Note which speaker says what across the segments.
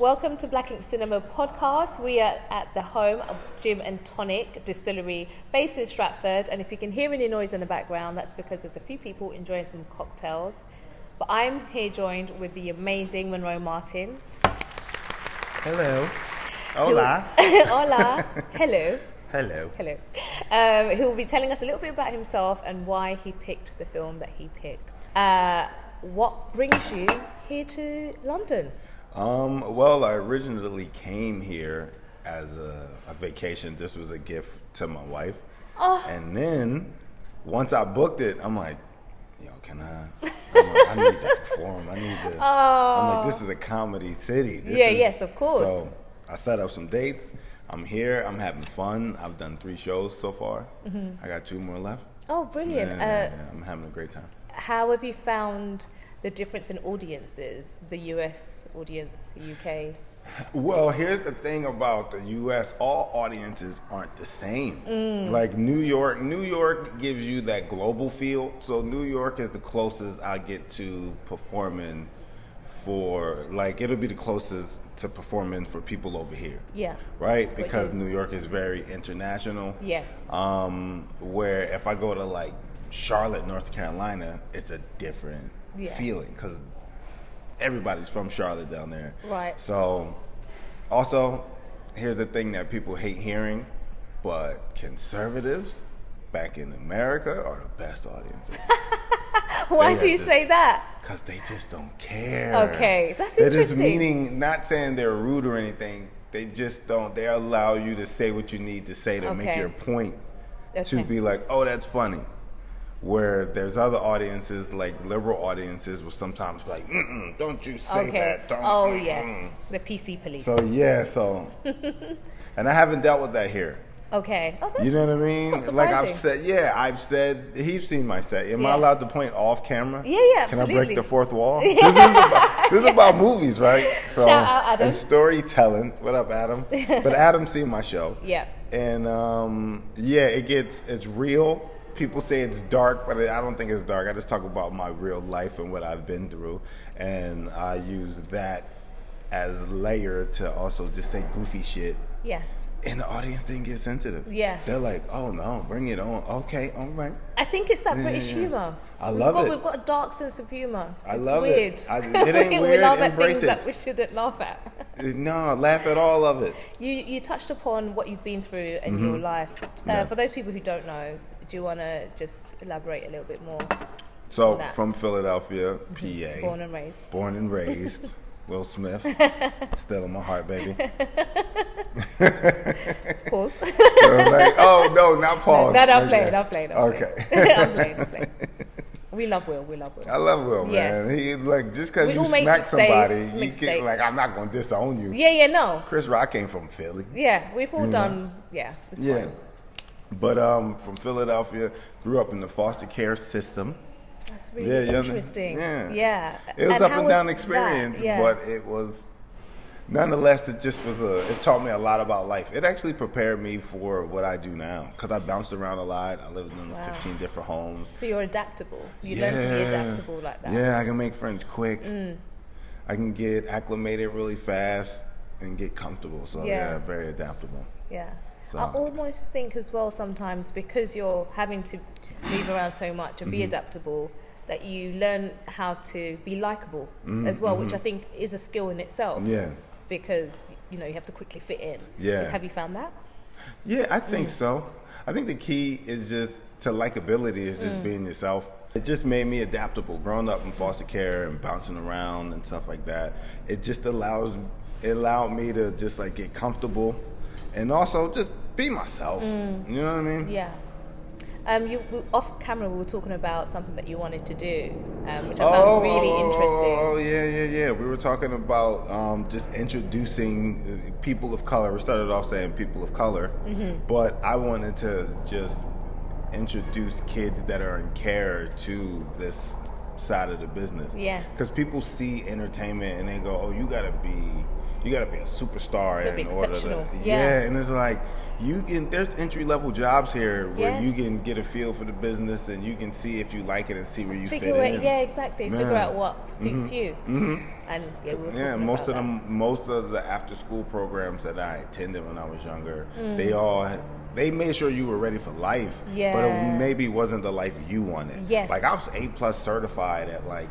Speaker 1: Welcome to Black Ink Cinema Podcast. We are at the home of Gin and Tonic Distillery based in Stratford, and if you can hear any noise in the background, that's because there's a few people enjoying some cocktails. But I'm here joined with the amazing Monroe Martin.
Speaker 2: Hello. Hola.
Speaker 1: Hola. Hello.
Speaker 2: Hello.
Speaker 1: Hello. Who will be telling us a little bit about himself and why he picked the film that he picked. What brings you here to London?
Speaker 2: Well, I originally came here as a vacation. This was a gift to my wife.
Speaker 1: Oh.
Speaker 2: And then once I booked it, I'm like, can I need to perform. I'm like, this is a comedy city.
Speaker 1: Yes, of course.
Speaker 2: So I set up some dates. I'm here. I'm having fun. I've done 3 shows so far. Mm-hmm. I got 2 more left.
Speaker 1: Oh, brilliant.
Speaker 2: Yeah, I'm having a great time.
Speaker 1: How have you found the difference in audiences, the US audience, the UK?
Speaker 2: Well, here's the thing about the US, all audiences aren't the same. Like New York gives you that global feel. So New York is the closest I get to performing for, like, it'll be the closest to performing for people over here.
Speaker 1: Yeah.
Speaker 2: Right? Because New York is very international.
Speaker 1: Yes.
Speaker 2: Where if I go to like Charlotte, North Carolina, it's a different feeling because everybody's from Charlotte down there.
Speaker 1: Right.
Speaker 2: So, also, here's the thing that people hate hearing, but conservatives back in America are the best audiences.
Speaker 1: Why do you say that?
Speaker 2: Because they just don't care.
Speaker 1: Okay, that's
Speaker 2: they're
Speaker 1: interesting.
Speaker 2: Just meaning, not saying they're rude or anything. They just don't. They allow you to say what you need to say to make your point. To be like, oh, that's funny. Where there's other audiences, like liberal audiences, will sometimes be like, don't you say that. Don't,
Speaker 1: yes, the PC police.
Speaker 2: So, and I haven't dealt with that here.
Speaker 1: Okay. Oh, that's,
Speaker 2: you know what I mean?
Speaker 1: That's
Speaker 2: like I've said, he's seen my set. Am I allowed to point off camera?
Speaker 1: Yeah, absolutely.
Speaker 2: Can I break the fourth wall? This is about movies, right? So,
Speaker 1: shout out Adam.
Speaker 2: And storytelling. What up, Adam? But Adam's seen my show.
Speaker 1: Yeah.
Speaker 2: And it's real. People say it's dark, but I don't think it's dark. I just talk about my real life and what I've been through. And I use that as layer to also just say goofy shit.
Speaker 1: Yes.
Speaker 2: And the audience didn't get sensitive.
Speaker 1: Yeah.
Speaker 2: They're like, oh no, bring it on. Okay, all right.
Speaker 1: I think it's that British humor.
Speaker 2: I love it.
Speaker 1: We've got a dark sense of humor.
Speaker 2: I love
Speaker 1: weird.
Speaker 2: it. It ain't weird.
Speaker 1: We laugh at
Speaker 2: Embrace
Speaker 1: things
Speaker 2: it.
Speaker 1: that we shouldn't laugh at.
Speaker 2: No, laugh at all of it.
Speaker 1: You touched upon what you've been through in your life. For those people who don't know, do you want to just elaborate a little bit more?
Speaker 2: So, from Philadelphia, PA.
Speaker 1: Born and raised.
Speaker 2: Will Smith. Still in my heart, baby.
Speaker 1: Pause.
Speaker 2: So like, oh, no, not pause.
Speaker 1: No, I'm playing.
Speaker 2: Okay.
Speaker 1: I'm playing. We love Will.
Speaker 2: I love Will, man.
Speaker 1: Yes.
Speaker 2: He, like, just because you
Speaker 1: smack
Speaker 2: somebody, you get, like, I'm not going to disown you.
Speaker 1: Yeah, no.
Speaker 2: Chris Rock came from Philly.
Speaker 1: Yeah, we've all done, it's fine.
Speaker 2: But from Philadelphia, grew up in the foster care system.
Speaker 1: That's really interesting. Yeah.
Speaker 2: It was up and down experience, but it was, nonetheless, it taught me a lot about life. It actually prepared me for what I do now, because I bounced around a lot. I lived in 15 different homes.
Speaker 1: So you're adaptable. You learn to be adaptable like that.
Speaker 2: Yeah, I can make friends quick. I can get acclimated really fast and get comfortable. So very adaptable.
Speaker 1: Yeah.
Speaker 2: So,
Speaker 1: I almost think as well sometimes, because you're having to move around so much and be adaptable, that you learn how to be likable as well, which I think is a skill in itself.
Speaker 2: Yeah.
Speaker 1: Because, you have to quickly fit in.
Speaker 2: Yeah.
Speaker 1: Have you found that?
Speaker 2: Yeah, I think so. I think the key is just to likability is just being yourself. It just made me adaptable. Growing up in foster care and bouncing around and stuff like that, it just allowed me to just like get comfortable and also just be myself. You know what I mean?
Speaker 1: Yeah. Off camera, we were talking about something that you wanted to do, which I found really interesting.
Speaker 2: Oh, yeah. We were talking about just introducing people of color. We started off saying people of color, but I wanted to just introduce kids that are in care to this side of the business.
Speaker 1: Yes.
Speaker 2: Because people see entertainment and they go, oh, you gotta be, you got to be a superstar
Speaker 1: Gotta be
Speaker 2: in order
Speaker 1: exceptional.
Speaker 2: to.
Speaker 1: Yeah.
Speaker 2: And it's like there's entry level jobs here where
Speaker 1: Yes.
Speaker 2: you can get a feel for the business and you can see if you like it and see where you
Speaker 1: Figure
Speaker 2: fit
Speaker 1: it,
Speaker 2: in.
Speaker 1: yeah, exactly. Figure out what suits you. And yeah, we were talking
Speaker 2: most
Speaker 1: about
Speaker 2: of
Speaker 1: that.
Speaker 2: most of the after school programs that I attended when I was younger, they made sure you were ready for life, but
Speaker 1: Yeah.
Speaker 2: it maybe wasn't the life you wanted.
Speaker 1: Yes.
Speaker 2: Like I was A+ certified at like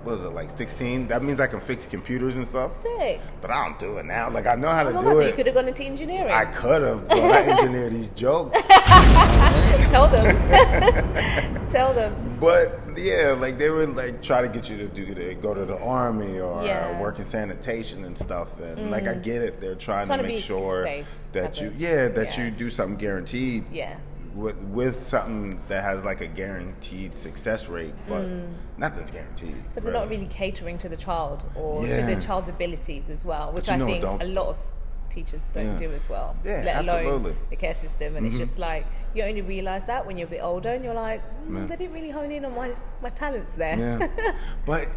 Speaker 2: what was it, like 16? That means I can fix computers and stuff.
Speaker 1: Sick.
Speaker 2: But I don't do it now. Like I know how to
Speaker 1: Oh my
Speaker 2: do
Speaker 1: God, so
Speaker 2: it.
Speaker 1: you could have gone into engineering.
Speaker 2: I could have, but I engineer these jokes.
Speaker 1: Tell them. Tell them.
Speaker 2: But yeah, like they would like try to get you to go to the army or
Speaker 1: Yeah.
Speaker 2: work in sanitation and stuff. And like I get it, they're trying
Speaker 1: Trying
Speaker 2: to
Speaker 1: to
Speaker 2: make
Speaker 1: be
Speaker 2: sure
Speaker 1: safe,
Speaker 2: that
Speaker 1: have
Speaker 2: you
Speaker 1: a-
Speaker 2: you do something guaranteed.
Speaker 1: Yeah.
Speaker 2: With something that has like a guaranteed success rate, but nothing's guaranteed.
Speaker 1: But they're not really catering to the child or to
Speaker 2: Yeah.
Speaker 1: the child's abilities as well, which
Speaker 2: But you
Speaker 1: I
Speaker 2: know
Speaker 1: think
Speaker 2: adults
Speaker 1: a lot of teachers don't
Speaker 2: Yeah.
Speaker 1: do as well.
Speaker 2: Yeah,
Speaker 1: let alone
Speaker 2: absolutely.
Speaker 1: the care system. And it's just like, you only realise that when you're a bit older and you're like, they didn't really hone in on my talents there.
Speaker 2: Yeah. But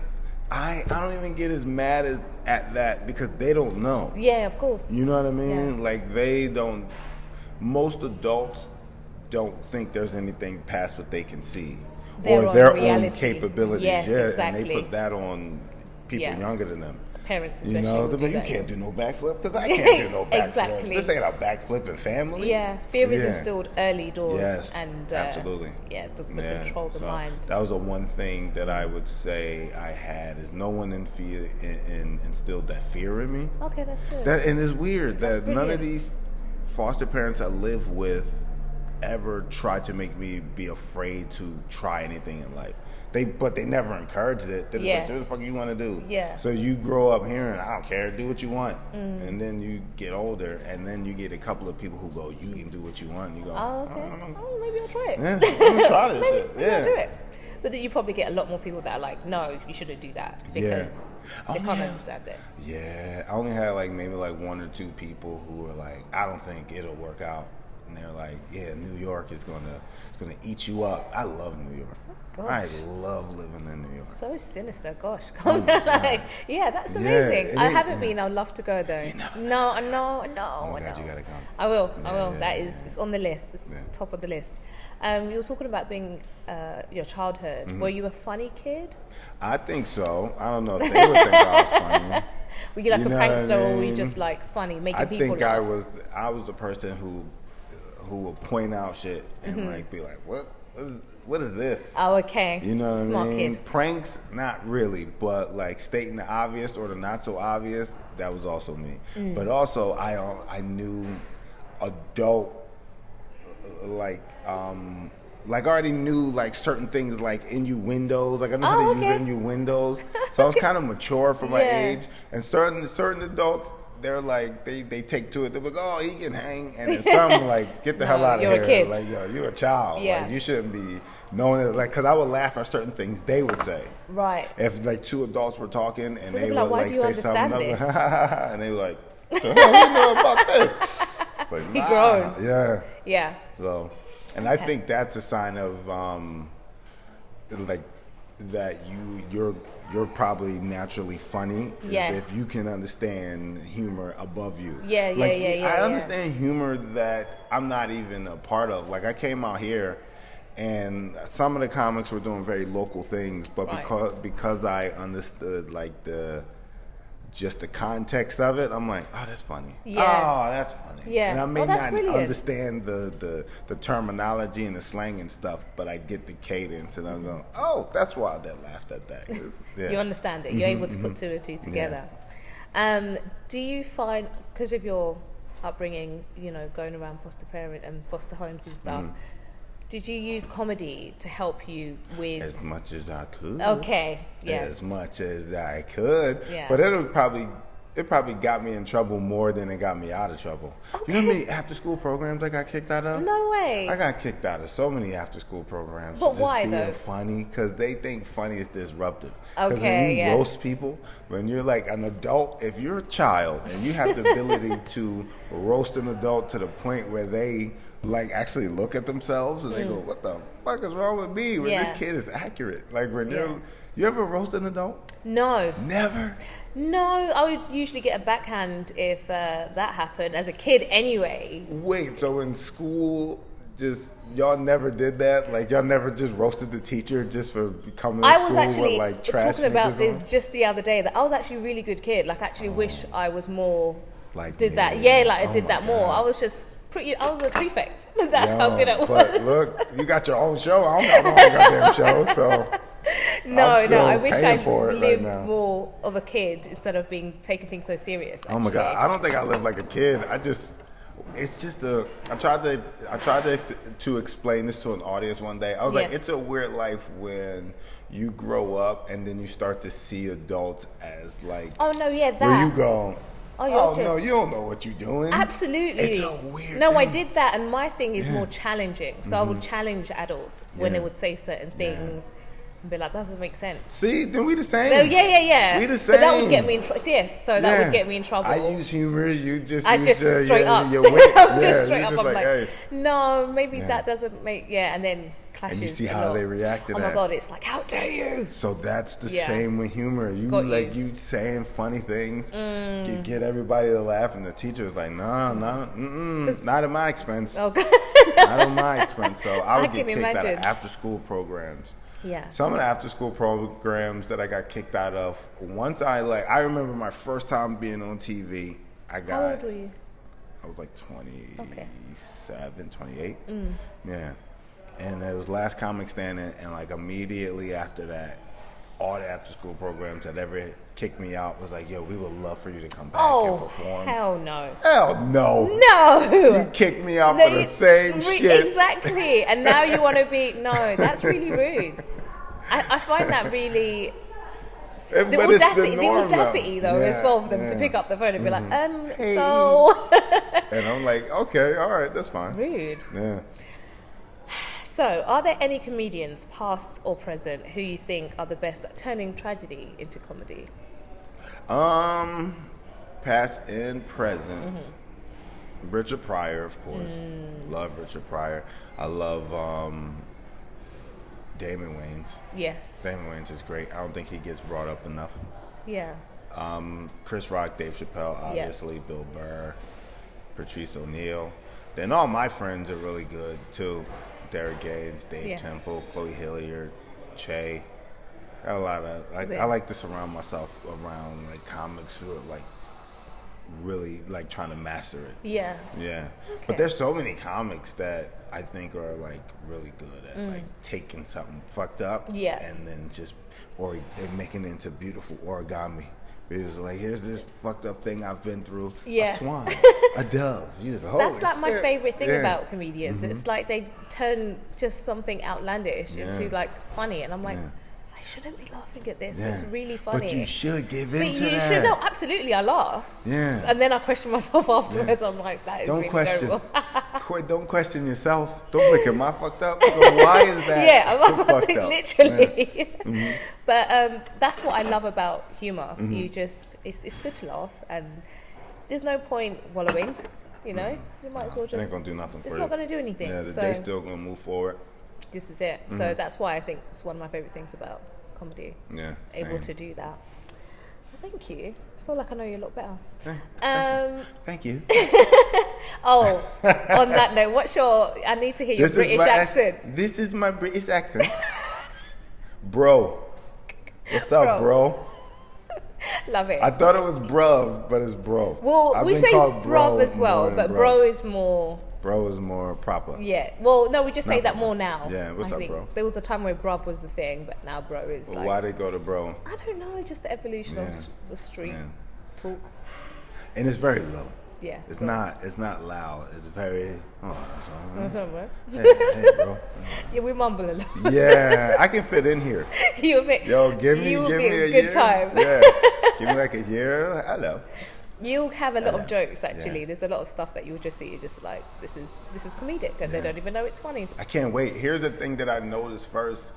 Speaker 2: I don't even get as mad at that because they don't know.
Speaker 1: Yeah, of course.
Speaker 2: You know what I mean?
Speaker 1: Yeah.
Speaker 2: Like they don't. Most adults don't think there's anything past what they can see
Speaker 1: Their
Speaker 2: or
Speaker 1: own
Speaker 2: their own
Speaker 1: reality.
Speaker 2: capabilities.
Speaker 1: Yes,
Speaker 2: yeah,
Speaker 1: exactly.
Speaker 2: and they put that on people
Speaker 1: Yeah.
Speaker 2: younger than them.
Speaker 1: Parents
Speaker 2: You
Speaker 1: especially.
Speaker 2: know,
Speaker 1: will
Speaker 2: they're
Speaker 1: do
Speaker 2: like, you
Speaker 1: that.
Speaker 2: can't do no backflip because I can't do no backflip.
Speaker 1: Exactly.
Speaker 2: This ain't a backflipping family.
Speaker 1: Yeah, fear is
Speaker 2: Yeah.
Speaker 1: instilled early doors.
Speaker 2: Yes,
Speaker 1: and
Speaker 2: absolutely.
Speaker 1: Yeah, to
Speaker 2: Yeah,
Speaker 1: control the
Speaker 2: so
Speaker 1: mind.
Speaker 2: That was the one thing that I would say I had is no one instilled that fear in me.
Speaker 1: Okay, that's good.
Speaker 2: And it's weird
Speaker 1: That's
Speaker 2: that none of
Speaker 1: brilliant.
Speaker 2: these foster parents I live with ever tried to make me be afraid to try anything in life. But they never encouraged it. They're just
Speaker 1: Yeah.
Speaker 2: like, what the fuck you want to do?
Speaker 1: Yeah.
Speaker 2: So you grow up hearing, I don't care, do what you want. And then you get older, and then you get a couple of people who go, you can do what you want. You go,
Speaker 1: Oh, okay.
Speaker 2: I don't know.
Speaker 1: Oh, maybe I'll try it.
Speaker 2: Yeah, I'm gonna try this shit.
Speaker 1: Maybe I'll
Speaker 2: Yeah.
Speaker 1: do it. But then you probably get a lot more people that are like, no, you shouldn't do that because
Speaker 2: Oh,
Speaker 1: they can't
Speaker 2: yeah.
Speaker 1: understand it.
Speaker 2: Yeah, I only had like maybe like one or two people who were like, I don't think it'll work out. And they're like, yeah, New York is gonna eat you up. I love New York.
Speaker 1: Gosh.
Speaker 2: I love living in New York.
Speaker 1: So sinister, gosh.
Speaker 2: Oh
Speaker 1: like, yeah, that's amazing.
Speaker 2: it
Speaker 1: I
Speaker 2: is,
Speaker 1: haven't
Speaker 2: yeah.
Speaker 1: been. I'd love to go though. No.
Speaker 2: Oh my God, you gotta come.
Speaker 1: I will.
Speaker 2: Yeah.
Speaker 1: It's on the list. It's
Speaker 2: Yeah.
Speaker 1: top of the list. You were talking about being your childhood.
Speaker 2: Mm-hmm.
Speaker 1: Were you a funny kid?
Speaker 2: I think so. I don't know if they would think I was funny.
Speaker 1: Were you like
Speaker 2: You
Speaker 1: a
Speaker 2: know what I
Speaker 1: prankster, or were you
Speaker 2: mean?
Speaker 1: just like funny, making
Speaker 2: I
Speaker 1: people
Speaker 2: think
Speaker 1: laugh?
Speaker 2: I was the person who would point out shit and like be like, what is this?
Speaker 1: Oh, okay.
Speaker 2: You know what
Speaker 1: Smart
Speaker 2: I mean?
Speaker 1: kid.
Speaker 2: Pranks, not really, but like stating the obvious or the not so obvious, that was also me. But also, I knew adult, like I already knew like certain things like innuendos. Like I know how to use innuendos, so I was kind of mature for my
Speaker 1: Yeah.
Speaker 2: age. And certain adults, they're like they take to it. They're like, oh, he can hang, and then some like get the hell out of
Speaker 1: you're
Speaker 2: here.
Speaker 1: a kid.
Speaker 2: Like, yo, you're a child.
Speaker 1: Yeah.
Speaker 2: Like you shouldn't be knowing it. Like, because I would laugh at certain things they would say.
Speaker 1: Right.
Speaker 2: If like two adults were talking and
Speaker 1: So
Speaker 2: they
Speaker 1: they'd be
Speaker 2: would
Speaker 1: like, "Why
Speaker 2: like
Speaker 1: do you
Speaker 2: say
Speaker 1: understand
Speaker 2: something,
Speaker 1: this?"
Speaker 2: and they were like, "The hell you know about this?" It's like,
Speaker 1: He
Speaker 2: nah.
Speaker 1: grown.
Speaker 2: Yeah.
Speaker 1: Yeah.
Speaker 2: So, and I think that's a sign of like that you're probably naturally funny.
Speaker 1: Yes.
Speaker 2: If you can understand humor above you.
Speaker 1: Yeah,
Speaker 2: Like,
Speaker 1: yeah.
Speaker 2: I understand humor that I'm not even a part of. Like I came out here, and some of the comics were doing very local things, but
Speaker 1: Right.
Speaker 2: because I understood like just the context of it, I'm like, oh, that's funny.
Speaker 1: Yeah.
Speaker 2: Oh, that's funny.
Speaker 1: Yeah.
Speaker 2: And I may
Speaker 1: Oh, that's
Speaker 2: not
Speaker 1: brilliant.
Speaker 2: understand the terminology and the slang and stuff, but I get the cadence, and I'm going, oh, that's why they laughed at that. 'Cause, yeah.
Speaker 1: You understand it. You're able to put two and two together. Do you find, because of your upbringing, going around foster parent and foster homes and stuff, did you use comedy to help you with?
Speaker 2: As much as I could.
Speaker 1: Okay. Yes.
Speaker 2: As much as I could.
Speaker 1: Yeah.
Speaker 2: But it probably got me in trouble more than it got me out of trouble. You know how many after school programs I got kicked out of?
Speaker 1: No way.
Speaker 2: I got kicked out of so many after school programs.
Speaker 1: But
Speaker 2: for just
Speaker 1: why,
Speaker 2: being
Speaker 1: though?
Speaker 2: funny, because they think funny is disruptive. Because
Speaker 1: Okay,
Speaker 2: when you
Speaker 1: yeah.
Speaker 2: roast people, when you're like an adult, if you're a child and you have the ability to roast an adult to the point where they like actually look at themselves and they go, what the fuck is wrong with me when
Speaker 1: Yeah.
Speaker 2: this kid is accurate? Like when you're You ever roast an adult?
Speaker 1: No.
Speaker 2: Never?
Speaker 1: No, I would usually get a backhand if that happened as a kid anyway.
Speaker 2: Wait, so in school, just y'all never did that? Like y'all never just roasted the teacher just for coming to school with like trash
Speaker 1: talking about this
Speaker 2: on?
Speaker 1: just the other day that I was actually a really good kid. Like I actually wish I was more
Speaker 2: like
Speaker 1: did
Speaker 2: me.
Speaker 1: that. Yeah, like I
Speaker 2: Oh
Speaker 1: did
Speaker 2: my
Speaker 1: that more.
Speaker 2: God.
Speaker 1: I was a prefect. That's how good I was.
Speaker 2: But look, you got your own show. I don't got my own goddamn show, so
Speaker 1: No, I wish I lived
Speaker 2: right
Speaker 1: more of a kid instead of being taking things so serious.
Speaker 2: Oh my God, I don't think I lived like a kid. I tried to explain this to an audience one day. I was like, it's a weird life when you grow up and then you start to see adults as like,
Speaker 1: oh no, yeah, that.
Speaker 2: where you go,
Speaker 1: oh
Speaker 2: no, you don't know what you're doing.
Speaker 1: Absolutely.
Speaker 2: It's a weird
Speaker 1: No,
Speaker 2: thing.
Speaker 1: I did that, and my thing is more challenging. So I would challenge adults when they would say certain things. And be like, that doesn't make sense.
Speaker 2: See, then we the same.
Speaker 1: No, yeah.
Speaker 2: We the same.
Speaker 1: But that would get me in trouble. Yeah, so that would get me in trouble.
Speaker 2: I use humor. You just
Speaker 1: I
Speaker 2: use
Speaker 1: just straight up.
Speaker 2: your wit.
Speaker 1: I'm just straight up.
Speaker 2: Just
Speaker 1: I'm like,
Speaker 2: hey.
Speaker 1: no, maybe that doesn't make. Yeah, and then clashes.
Speaker 2: And you see
Speaker 1: a
Speaker 2: how
Speaker 1: lot.
Speaker 2: they react to that.
Speaker 1: Oh my God, it's like, how dare you?
Speaker 2: So that's the same with humor. You you saying funny things, get everybody to laugh, and the teacher's like, no, not at my expense.
Speaker 1: Oh God.
Speaker 2: Not at my expense. So I would get kicked out of after school programs.
Speaker 1: Yeah.
Speaker 2: Some of the after school programs that I got kicked out of, once I remember my first time being on TV,
Speaker 1: How old were you?
Speaker 2: I was like 27, 28. Yeah. And it was Last Comic Standing, and like immediately after that, all the after school programs that ever kicked me out was like, yo, we would love for you to come back and perform.
Speaker 1: Hell no.
Speaker 2: Hell no.
Speaker 1: No.
Speaker 2: You kicked me out for the same shit.
Speaker 1: Exactly. And now you want to be, no, that's really rude. I find that really, the audacity though, as well, for them to pick up the phone and be like,
Speaker 2: hey.
Speaker 1: so.
Speaker 2: And I'm like, okay, all right, that's fine.
Speaker 1: Rude.
Speaker 2: Yeah.
Speaker 1: So, are there any comedians, past or present, who you think are the best at turning tragedy into comedy?
Speaker 2: Past and present. Richard Pryor, of course. Love Richard Pryor. I love Damon Wayans.
Speaker 1: Yes.
Speaker 2: Damon Wayans is great. I don't think he gets brought up enough.
Speaker 1: Yeah.
Speaker 2: Chris Rock, Dave Chappelle, obviously, Bill Burr, Patrice O'Neal. Then all my friends are really good too. Derek Gaines, Dave Temple, Chloe Hilliard, Che. Got a lot of I like to surround myself around like comics who are like really like trying to master it. Yeah. Yeah. Okay. But there's so many comics that I think are like really good at like taking something fucked up and then just or making it into beautiful origami. It's like, here's this fucked up thing I've been through. A swan, a dove.
Speaker 1: That's like my favorite thing about comedians. It's like they turn just something outlandish into like funny, and I'm like, I shouldn't be laughing at this, but it's really funny.
Speaker 2: But you should give in to
Speaker 1: that. You should. No, absolutely, I laugh. Yeah. And then I question myself afterwards. I'm like, that is really terrible.
Speaker 2: Don't question yourself. Don't look at my fucked up. So why is that?
Speaker 1: I'm fucked up. Literally. Yeah. But that's what I love about humor. You just, it's good to laugh, and there's no point wallowing. You know, you might as well just.
Speaker 2: It ain't gonna do nothing for you.
Speaker 1: It's not gonna do anything.
Speaker 2: Yeah, the day's still gonna move forward.
Speaker 1: This is it. So that's why I think it's one of my favorite things about comedy. Yeah, able to do that. Well, thank you. I feel like I know you a lot better.
Speaker 2: Thank you.
Speaker 1: Oh, on that note, I need to hear your British accent.
Speaker 2: This is my British accent. Bro. What's up, bro?
Speaker 1: Love it.
Speaker 2: I thought it was bruv, but it's bro.
Speaker 1: Well, we say bruv as well, but bro is more...
Speaker 2: Bro is more proper.
Speaker 1: Yeah. Well, no, we just say that more now.
Speaker 2: Yeah, what's up, bro?
Speaker 1: There was a time where bruv was the thing, but now bro is like...
Speaker 2: Why they go to bro?
Speaker 1: I don't know, just the evolution of the street talk.
Speaker 2: And it's very low.
Speaker 1: Yeah.
Speaker 2: It's not loud. It's very...
Speaker 1: Hey, bro. Yeah, we mumble a lot.
Speaker 2: Yeah, I can fit in here.
Speaker 1: Give me
Speaker 2: a good
Speaker 1: year. Time.
Speaker 2: Yeah. Give me like a year. Hello.
Speaker 1: You'll have a lot of jokes, actually. There's a lot of stuff that you'll just see. You're just like, this is comedic, and they don't even know it's funny.
Speaker 2: I can't wait. Here's the thing that I noticed first.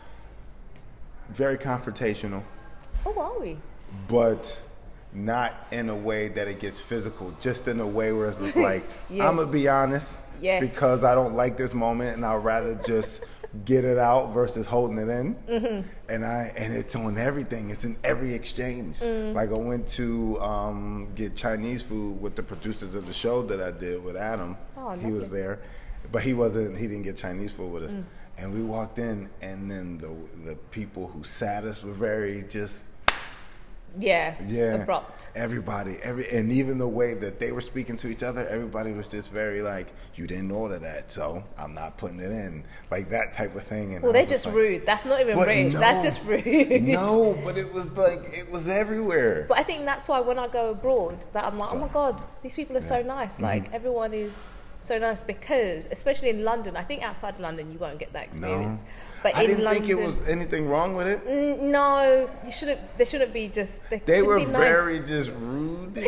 Speaker 2: Very confrontational.
Speaker 1: Oh, are we?
Speaker 2: But not in a way that it gets physical. Just in a way where it's just like, I'm going to be honest. Yes. Because I don't like this moment, and I'd rather just get it out versus holding it in. And it's on everything. It's in every exchange. Like I went to get Chinese food with the producers of the show that I did with Adam. He was there, but he didn't get Chinese food with us. And we walked in, and then the people who sat us were very just
Speaker 1: abrupt.
Speaker 2: Everybody, and even the way that they were speaking to each other, everybody was just very like, you didn't order that, so I'm not putting it in, like that type of thing. And
Speaker 1: well, they're just like, rude. That's not even rude. That's just rude.
Speaker 2: No, but it was like, it was everywhere.
Speaker 1: But I think that's why when I go abroad, that I'm like, oh my God, these people are so nice. Like everyone is so nice, because especially in London, I think outside of London you won't get that experience. But
Speaker 2: I
Speaker 1: in
Speaker 2: didn't
Speaker 1: London,
Speaker 2: think it was anything wrong with it.
Speaker 1: No, you shouldn't. They shouldn't be just.
Speaker 2: They were
Speaker 1: be
Speaker 2: very
Speaker 1: nice.
Speaker 2: just rude,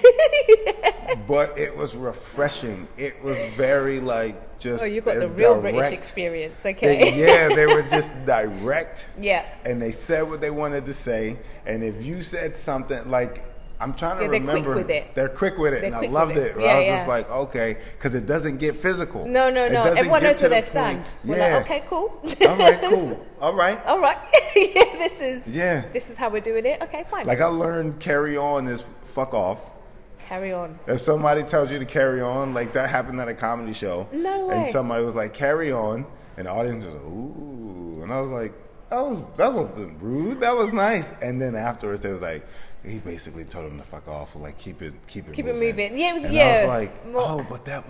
Speaker 2: but it was refreshing. It was very like just.
Speaker 1: Oh, you got the real British experience, okay?
Speaker 2: They were just direct.
Speaker 1: Yeah.
Speaker 2: And they said what they wanted to say, and if you said something like, I'm trying to remember.
Speaker 1: They're quick with it.
Speaker 2: They're quick with it, and I loved it. I was just like, okay, because it doesn't get physical.
Speaker 1: No. Everyone knows where they stand. We're like, okay, cool.
Speaker 2: All right, cool. All right.
Speaker 1: This is how we're doing it. Okay, fine.
Speaker 2: Like I learned carry on is fuck off.
Speaker 1: Carry on.
Speaker 2: If somebody tells you to carry on, like that happened at a comedy show.
Speaker 1: No way.
Speaker 2: And somebody was like, carry on, and the audience was like, ooh, and I was like, that wasn't rude. That was nice. And then afterwards, they was like, he basically told him to fuck off, or like keep it moving.
Speaker 1: Yeah,
Speaker 2: and I was like, but that